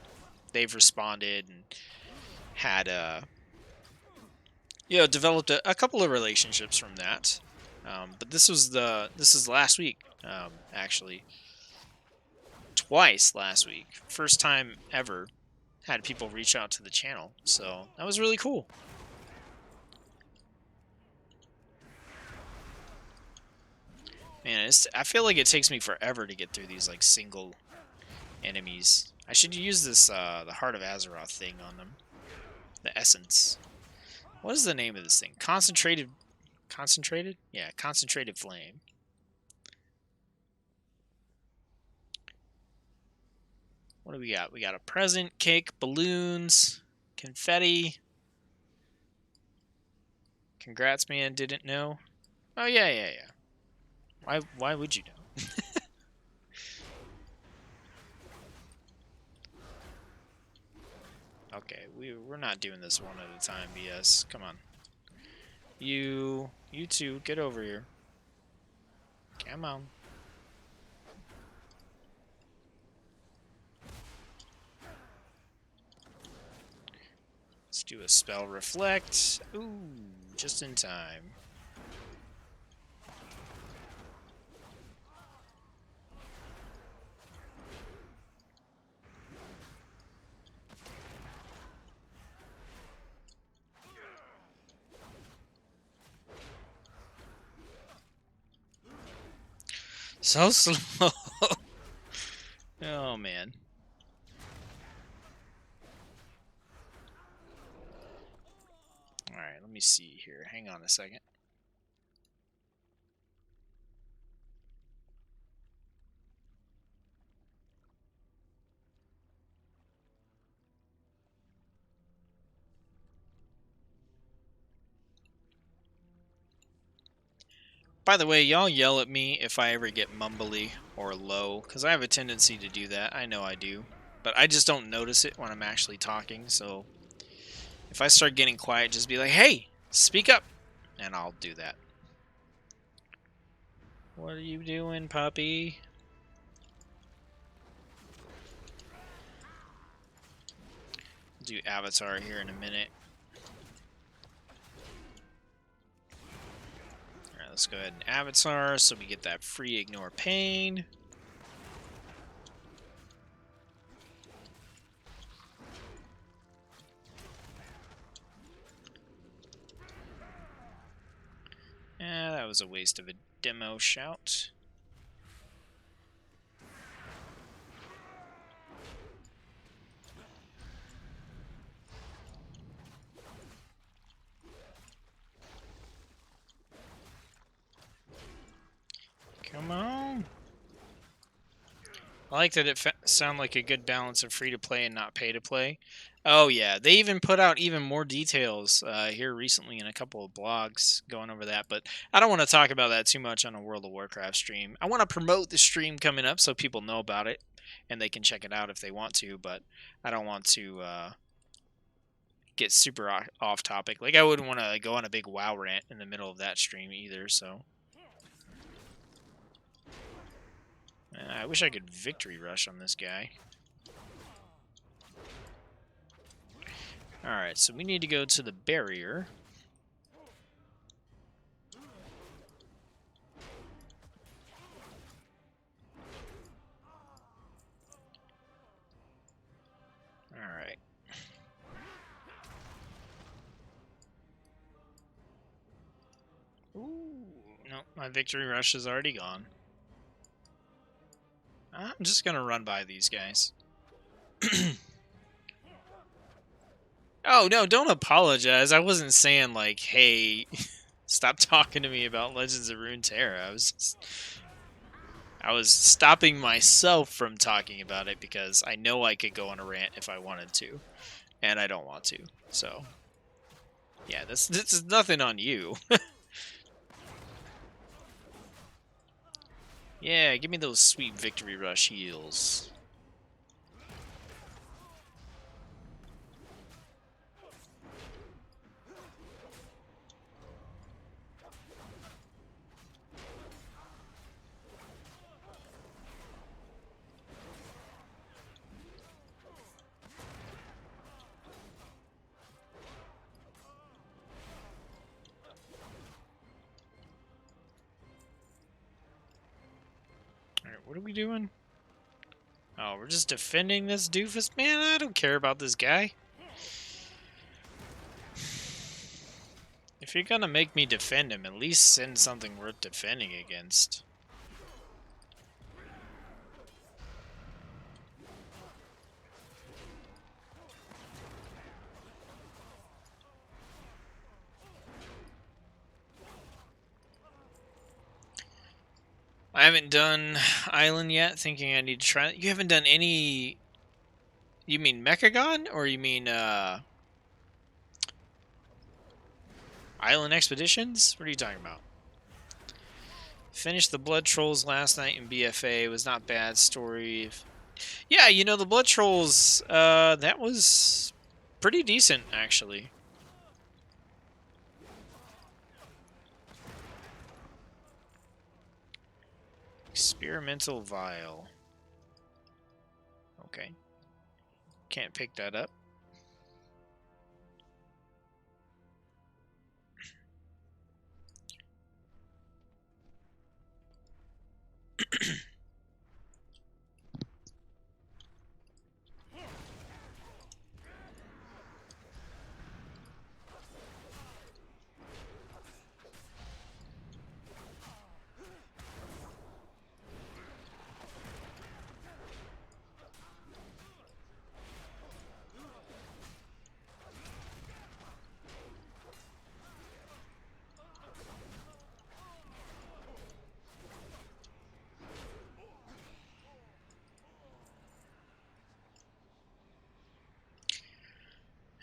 they've responded and had, you know, developed a couple of relationships from that. But this is last week, actually. Twice last week. First time ever had people reach out to the channel. So that was really cool. Man, I feel like it takes me forever to get through these, like, single enemies. I should use this, the Heart of Azeroth thing on them. The Essence. What is the name of this thing? Concentrated... Concentrated? Yeah, Concentrated Flame. What do we got? We got a present, cake, balloons, confetti. Congrats, man, didn't know. Oh, yeah. Why would you know? Okay, we're not doing this one at a time, BS. Come on. You two, get over here. Come on. Let's do a spell reflect. Ooh, just in time. So slow. Oh, man. Alright, let me see here. Hang on a second. By the way, y'all yell at me if I ever get mumbly or low, because I have a tendency to do that. I know I do. But I just don't notice it when I'm actually talking, so if I start getting quiet, just be like, "Hey, speak up!" And I'll do that. What are you doing, puppy? I'll do Avatar here in a minute. Alright, let's go ahead and Avatar so we get that free ignore pain. That was a waste of a demo shout. Come on. I like that it sounded like a good balance of free-to-play and not pay-to-play. Oh, yeah. They even put out even more details here recently in a couple of blogs going over that. But I don't want to talk about that too much on a World of Warcraft stream. I want to promote the stream coming up so people know about it. And they can check it out if they want to. But I don't want to get super off topic. Like, I wouldn't want to go on a big WoW rant in the middle of that stream either, so... I wish I could victory rush on this guy. Alright, so we need to go to the barrier. Alright. Ooh, no, My victory rush is already gone. I'm just gonna run by these guys. Oh, no, don't apologize. I wasn't saying, like, hey, stop talking to me about Legends of Runeterra. I was stopping myself from talking about it because I know I could go on a rant if I wanted to, and I don't want to. So, yeah, this is nothing on you. Yeah, give me those sweet victory rush heals. Alright, what are we doing? Oh, we're just defending this doofus? Man, I don't care about this guy. If you're gonna make me defend him, at least send something worth defending against. I haven't done Island yet, thinking I need to try it. You haven't done any... You mean Mechagon? Or you mean, Island Expeditions? What are you talking about? Finished the Blood Trolls last night in BFA. It was not bad story. Yeah, you know, the Blood Trolls, that was pretty decent, actually. Experimental Vial. Okay. Can't pick that up.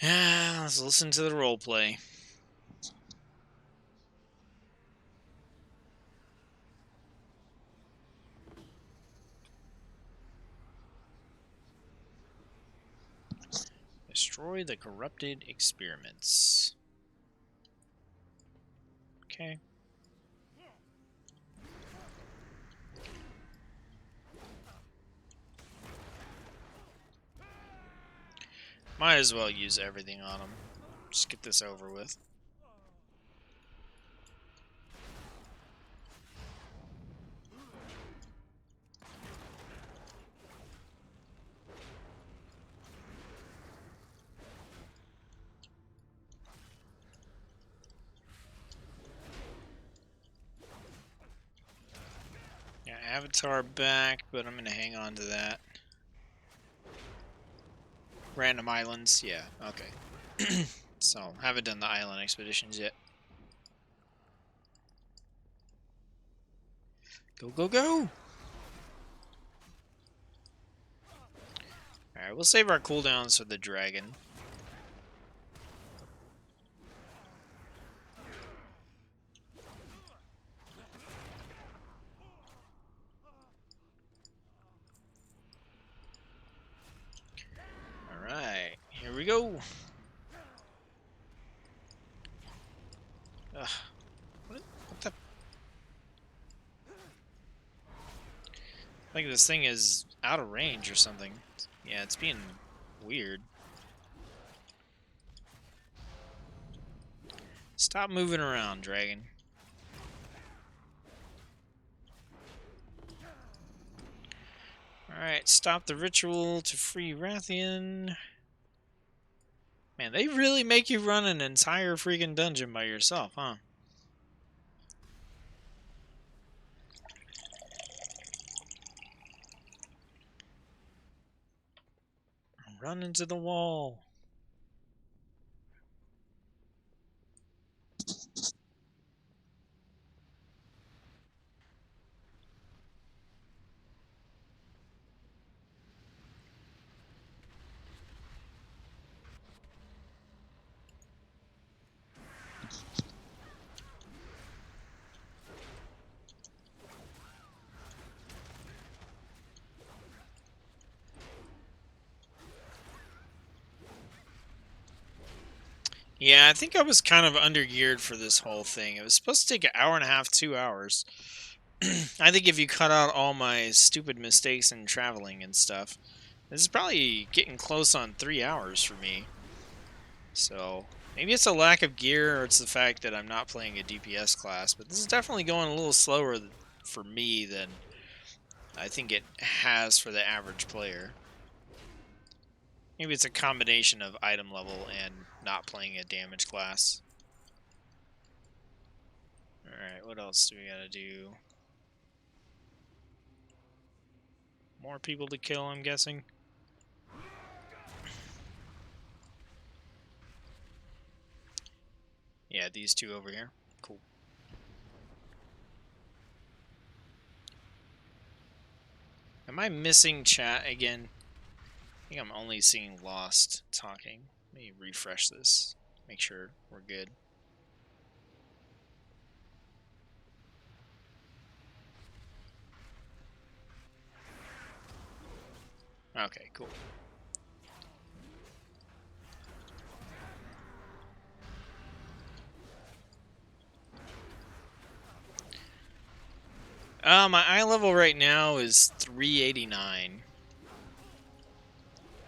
Yeah, let's listen to the roleplay. Destroy the corrupted experiments. Okay. Might as well use everything on them. Just get this over with. Yeah, Avatar back, but I'm gonna hang on to that. Random islands, yeah, okay. So, haven't done the island expeditions yet. Go, go, go! Alright, we'll save our cooldowns for the dragon. Alright, here we go! Ugh. What the... Like this thing is out of range or something. Yeah, it's being weird. Stop moving around, dragon. Alright, stop the ritual to free Rathian. Man, they really make you run an entire freaking dungeon by yourself, huh? Run into the wall. Yeah, I think I was kind of undergeared for this whole thing. It was supposed to take an hour and a half, 2 hours. I think if you cut out all my stupid mistakes in traveling and stuff, this is probably getting close on 3 hours for me. So maybe it's a lack of gear or it's the fact that I'm not playing a DPS class, but this is definitely going a little slower for me than I think it has for the average player. Maybe it's a combination of item level and not playing a damage class. Alright, what else do we gotta do? More people to kill, I'm guessing. Yeah, these two over here. Cool. Am I missing chat again? I think I'm only seeing Lost talking. Let me refresh this. Make sure we're good. Okay, cool. My eye level right now is 389.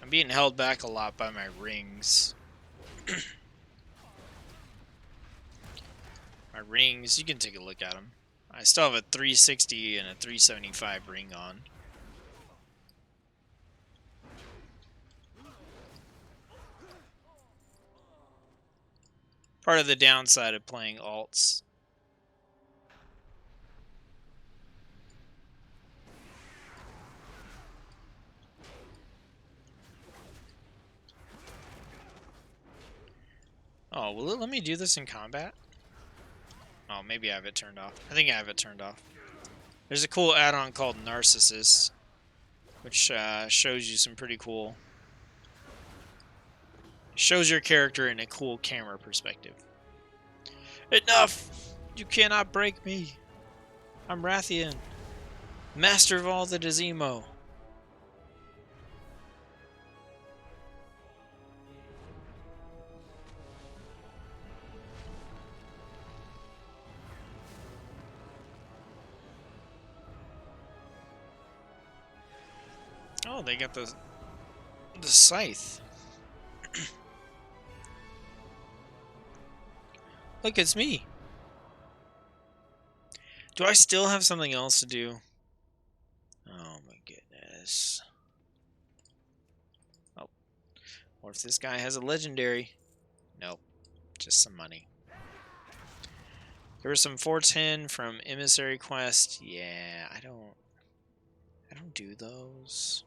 I'm being held back a lot by my rings. My rings, you can take a look at them. I still have a 360 and a 375 ring on. Part of the downside of playing alts. Oh, will it let me do this in combat? Oh, maybe I have it turned off. I think I have it turned off. There's a cool add-on called Narcissus, which shows you some pretty cool... Shows your character in a cool camera perspective. Enough! You cannot break me! I'm Rathian, master of all that is emo. Oh, they got the scythe. Look, it's me. Do I still have something else to do? Oh my goodness. Oh. Or if this guy has a legendary. Nope. Just some money. There was some 410 from Emissary Quest. Yeah, I don't do those.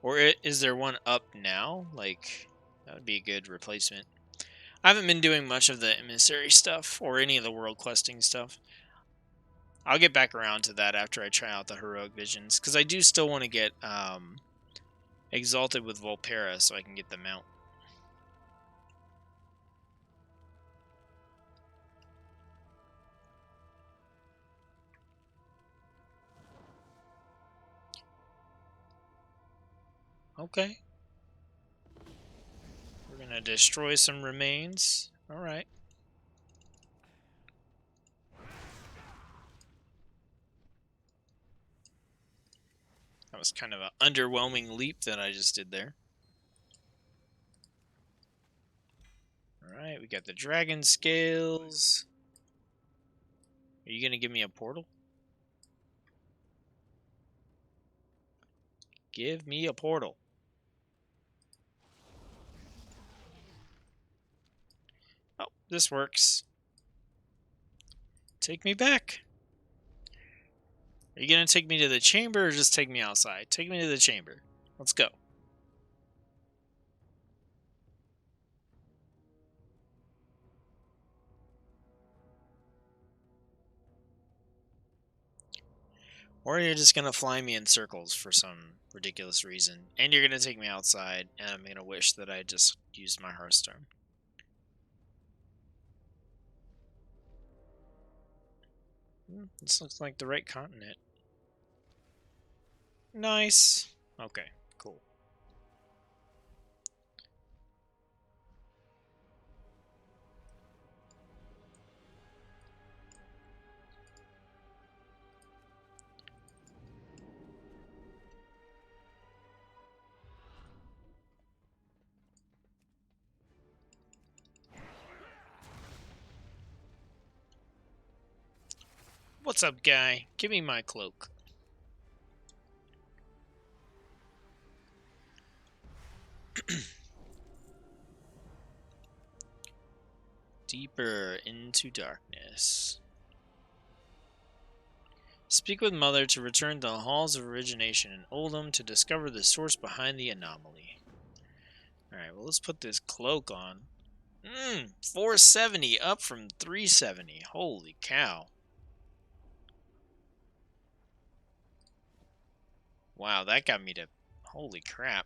Or is there one up now? Like, that would be a good replacement. I haven't been doing much of the Emissary stuff or any of the world questing stuff. I'll get back around to that after I try out the Heroic Visions, because I do still want to get Exalted with Volpera so I can get the mount. Okay. We're going to destroy some remains. Alright. That was kind of an underwhelming leap that I just did there. Alright, we got the dragon scales. Are you going to give me a portal? Give me a portal. Oh, this works. Take me back. Are you gonna take me to the chamber or just take me outside? Take me to the chamber. Let's go. Or you're just gonna fly me in circles for some ridiculous reason. And you're gonna take me outside, and I'm gonna wish that I just used my Hearthstone. This looks like the right continent. Nice. Okay, cool. What's up, guy? Give me my cloak. Deeper into darkness. Speak with Mother to return to the halls of origination in Oldham to discover the source behind the anomaly. Alright, well, let's put this cloak on. 470 up from 370. Holy cow. Wow, that got me to... Holy crap.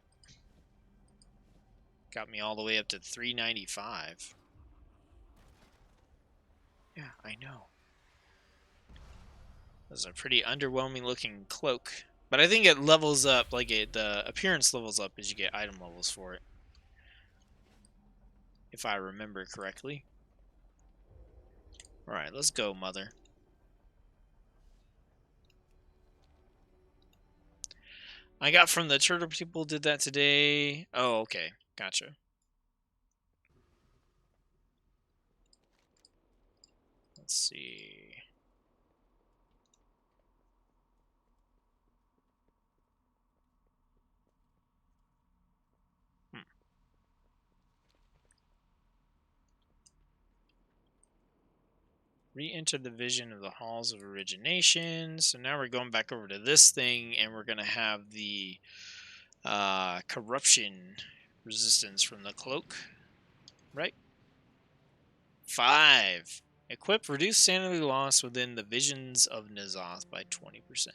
Got me all the way up to 395. Yeah, I know. That's a pretty underwhelming looking cloak. But I think it levels up, like the appearance levels up as you get item levels for it. If I remember correctly. Alright, let's go, Mother. I got from the turtle people did that today. Oh, okay. Gotcha. Let's see. Re-enter the vision of the halls of origination. So now we're going back over to this thing, and we're going to have the corruption resistance from the cloak. Right? 5. Equip reduce sanity loss within the visions of N'Zoth by 20%.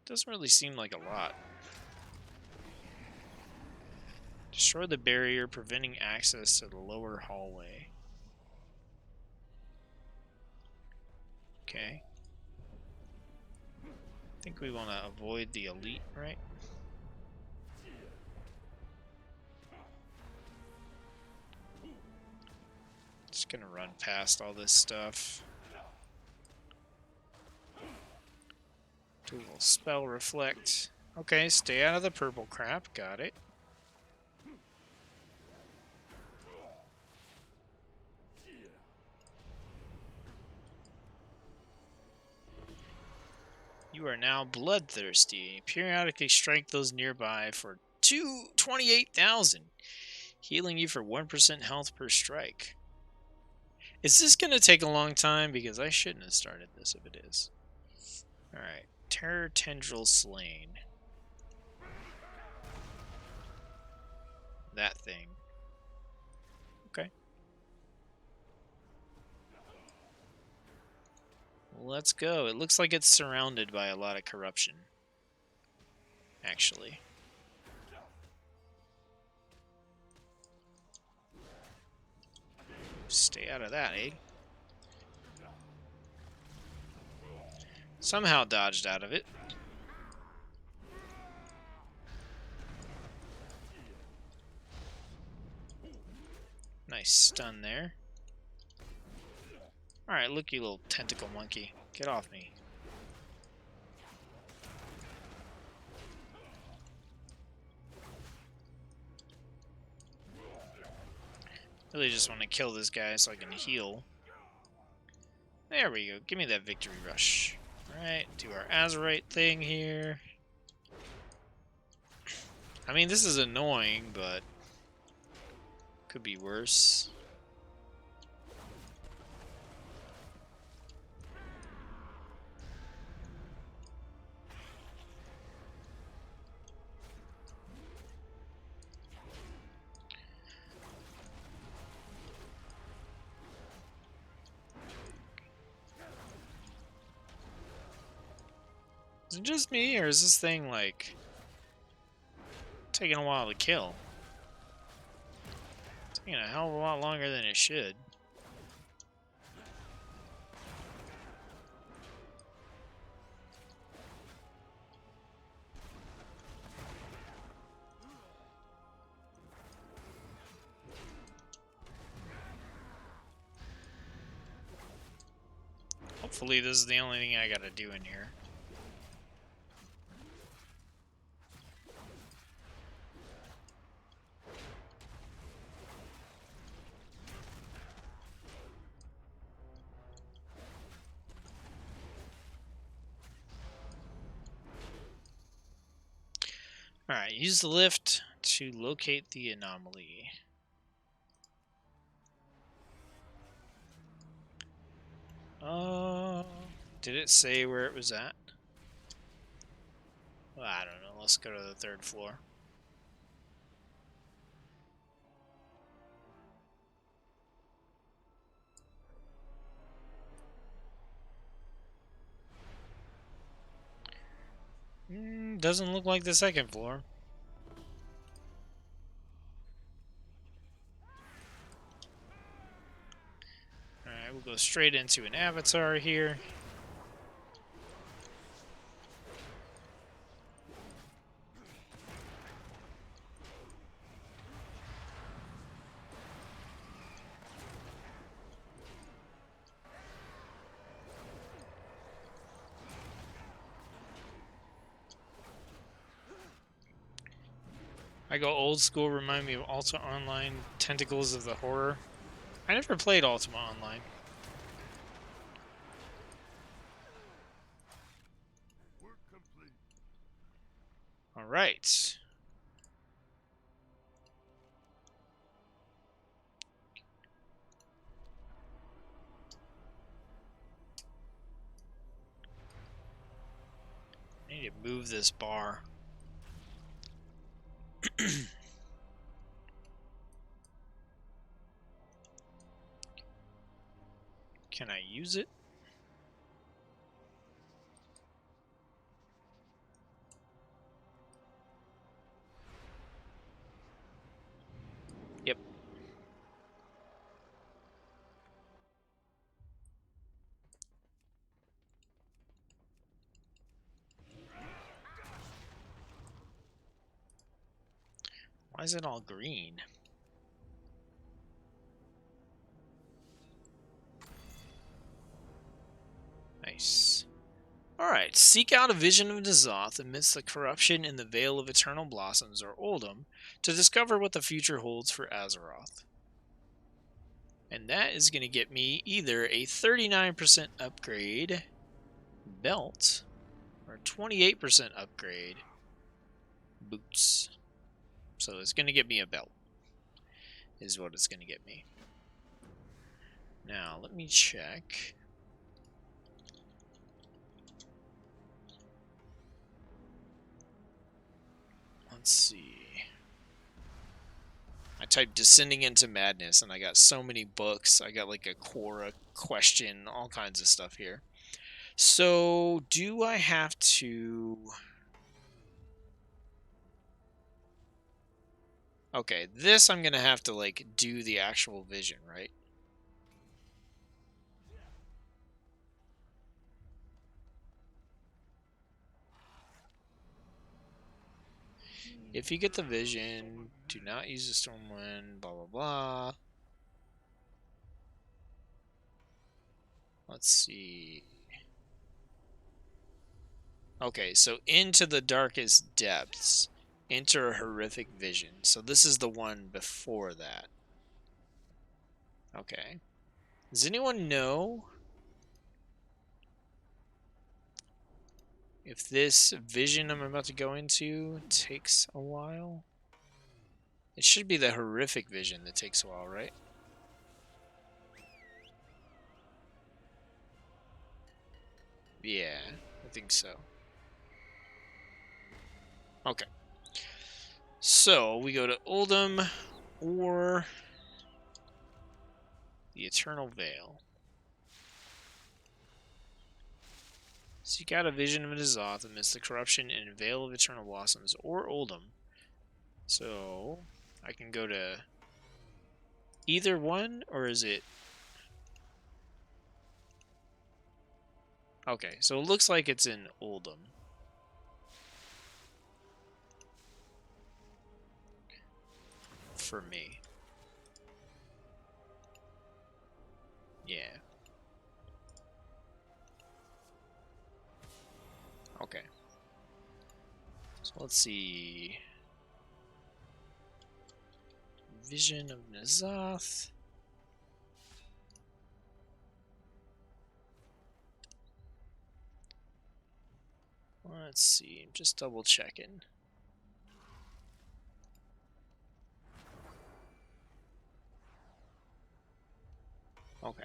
Doesn't really seem like a lot. Destroy the barrier preventing access to the lower hallway. Okay. I think we want to avoid the elite, right? Just gonna run past all this stuff. Do a little spell reflect. Okay, stay out of the purple crap. Got it. You are now bloodthirsty. Periodically strike those nearby for 28,000, healing you for 1% health per strike. Is this going to take a long time? Because I shouldn't have started this if it is. Alright. Terror Tendril Slain. That thing. Okay. Let's go. It looks like it's surrounded by a lot of corruption. Actually. Stay out of that, eh? Somehow dodged out of it. Nice stun there. Alright, look, you little tentacle monkey. Get off me. Really just want to kill this guy so I can heal. There we go. Give me that victory rush. Alright, do our Azurite thing here. I mean, this is annoying, but could be worse. it just me, or is this thing, like, taking a while to kill? It's taking a hell of a lot longer than it should. Hopefully this is the only thing I gotta do in here. Alright, use the lift to locate the anomaly. Did it say where it was at? Well, I don't know. Let's go to the 3rd floor. Doesn't look like the 2nd floor. Alright, we'll go straight into an avatar here. I go old school, remind me of Ultima Online, Tentacles of the Horror. I never played Ultima Online. Work complete. Alright. I need to move this bar. Can I use it? Yep. Why is it all green? Nice. Alright, seek out a vision of N'Zoth amidst the corruption in the Vale of Eternal Blossoms, or Oldham, to discover what the future holds for Azeroth. And that is going to get me either a 39% upgrade belt, or 28% upgrade boots. So it's going to get me a belt, is what it's going to get me. Now, let me check. Let's see. I typed Descending into Madness, and I got so many books. I got like a Quora question, all kinds of stuff here. So, do I have to... Okay, this I'm going to have to, like, do the actual vision, right? If you get the vision, do not use the Stormwind, blah, blah, blah. Let's see. Okay, so into the darkest depths. Enter a horrific vision. So this is the one before that. Okay. Does anyone know if this vision I'm about to go into takes a while? It should be the horrific vision that takes a while, right? Yeah, I think so. Okay. So, we go to Oldham or the Eternal Vale. Seek out a vision of N'Zoth amidst the corruption and veil of eternal blossoms, or Oldham. So, I can go to either one, or is it... Okay, so it looks like it's in Oldham. For me. Yeah. Okay. So let's see. Vision of N'Zoth. Let's see. I'm just double checking. Okay.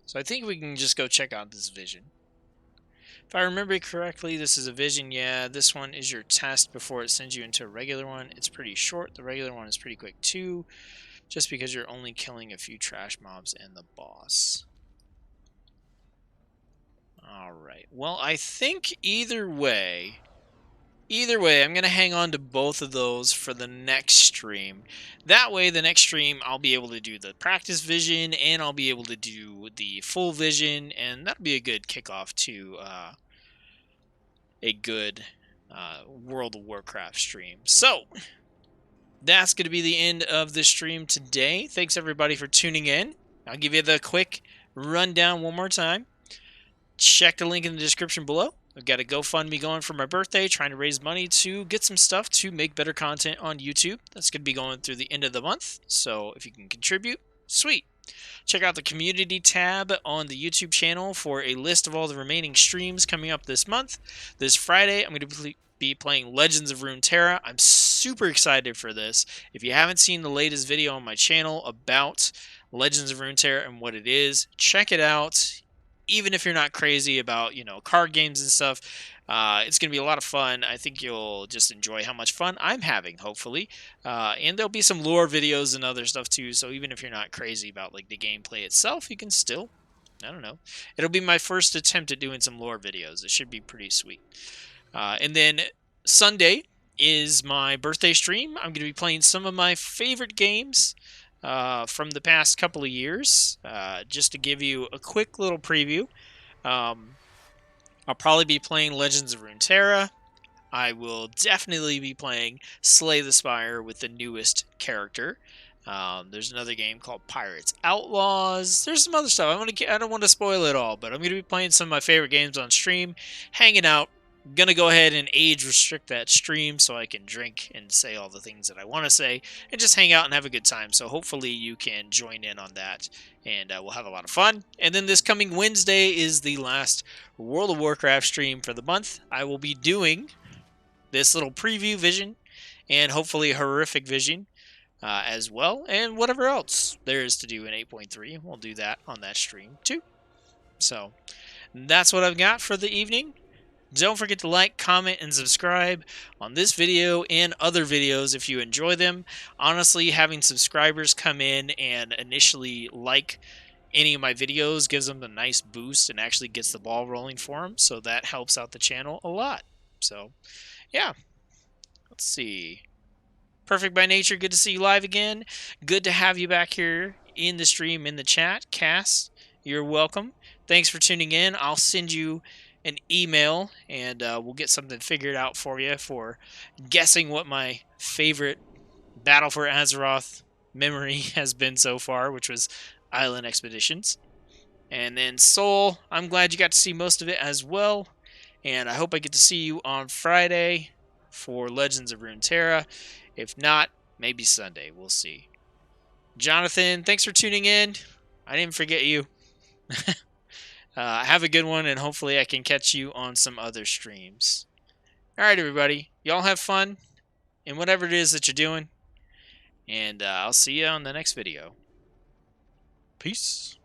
So I think we can just go check out this vision. If I remember correctly, this is a vision. Yeah, this one is your test before it sends you into a regular one. It's pretty short. The regular one is pretty quick too, just because you're only killing a few trash mobs and the boss. Alright, well, I think either way, I'm going to hang on to both of those for the next stream. That way, the next stream, I'll be able to do the practice vision, and I'll be able to do the full vision, and that'll be a good kickoff to a good World of Warcraft stream. So, that's going to be the end of the stream today. Thanks, everybody, for tuning in. I'll give you the quick rundown one more time. Check the link in the description below. I've got a GoFundMe going for my birthday, trying to raise money to get some stuff to make better content on YouTube. That's going to be going through the end of the month, so if you can contribute, sweet. Check out the community tab on the YouTube channel for a list of all the remaining streams coming up this month. This Friday, I'm going to be playing Legends of Runeterra. I'm super excited for this. If you haven't seen the latest video on my channel about Legends of Runeterra and what it is, check it out. Even if you're not crazy about, card games and stuff, it's going to be a lot of fun. I think you'll just enjoy how much fun I'm having, hopefully. And there'll be some lore videos and other stuff too, so even if you're not crazy about like the gameplay itself, you can still, I don't know. It'll be my first attempt at doing some lore videos. It should be pretty sweet. And then Sunday is my birthday stream. I'm going to be playing some of my favorite games from the past couple of years, just to give you a quick little preview. I'll probably be playing Legends of Runeterra. I will definitely be playing Slay the Spire with the newest character. There's another game called Pirates Outlaws. There's some other stuff. I don't want to spoil it all, but I'm going to be playing some of my favorite games on stream, hanging out. I'm going to go ahead and age restrict that stream so I can drink and say all the things that I want to say and just hang out and have a good time. So hopefully you can join in on that, and we'll have a lot of fun. And then this coming Wednesday is the last World of Warcraft stream for the month. I will be doing this little preview vision and hopefully a horrific vision as well, and whatever else there is to do in 8.3. We'll do that on that stream too. So that's what I've got for the evening. Don't forget to like, comment, and subscribe on this video and other videos if you enjoy them. Honestly, having subscribers come in and initially like any of my videos gives them a nice boost and actually gets the ball rolling for them, so that helps out the channel a lot. So, yeah. Let's see. Perfect by Nature, good to see you live again. Good to have you back here in the stream, in the chat. Cass, you're welcome. Thanks for tuning in. I'll send you an email, and we'll get something figured out for you for guessing what my favorite Battle for Azeroth memory has been so far, which was Island Expeditions. And then Soul, I'm glad you got to see most of it as well, and I hope I get to see you on Friday for Legends of Runeterra. If not, maybe Sunday. We'll see. Jonathan, thanks for tuning in. I didn't forget you. Have a good one, and hopefully I can catch you on some other streams. Alright, everybody. Y'all have fun in whatever it is that you're doing. And I'll see you on the next video. Peace.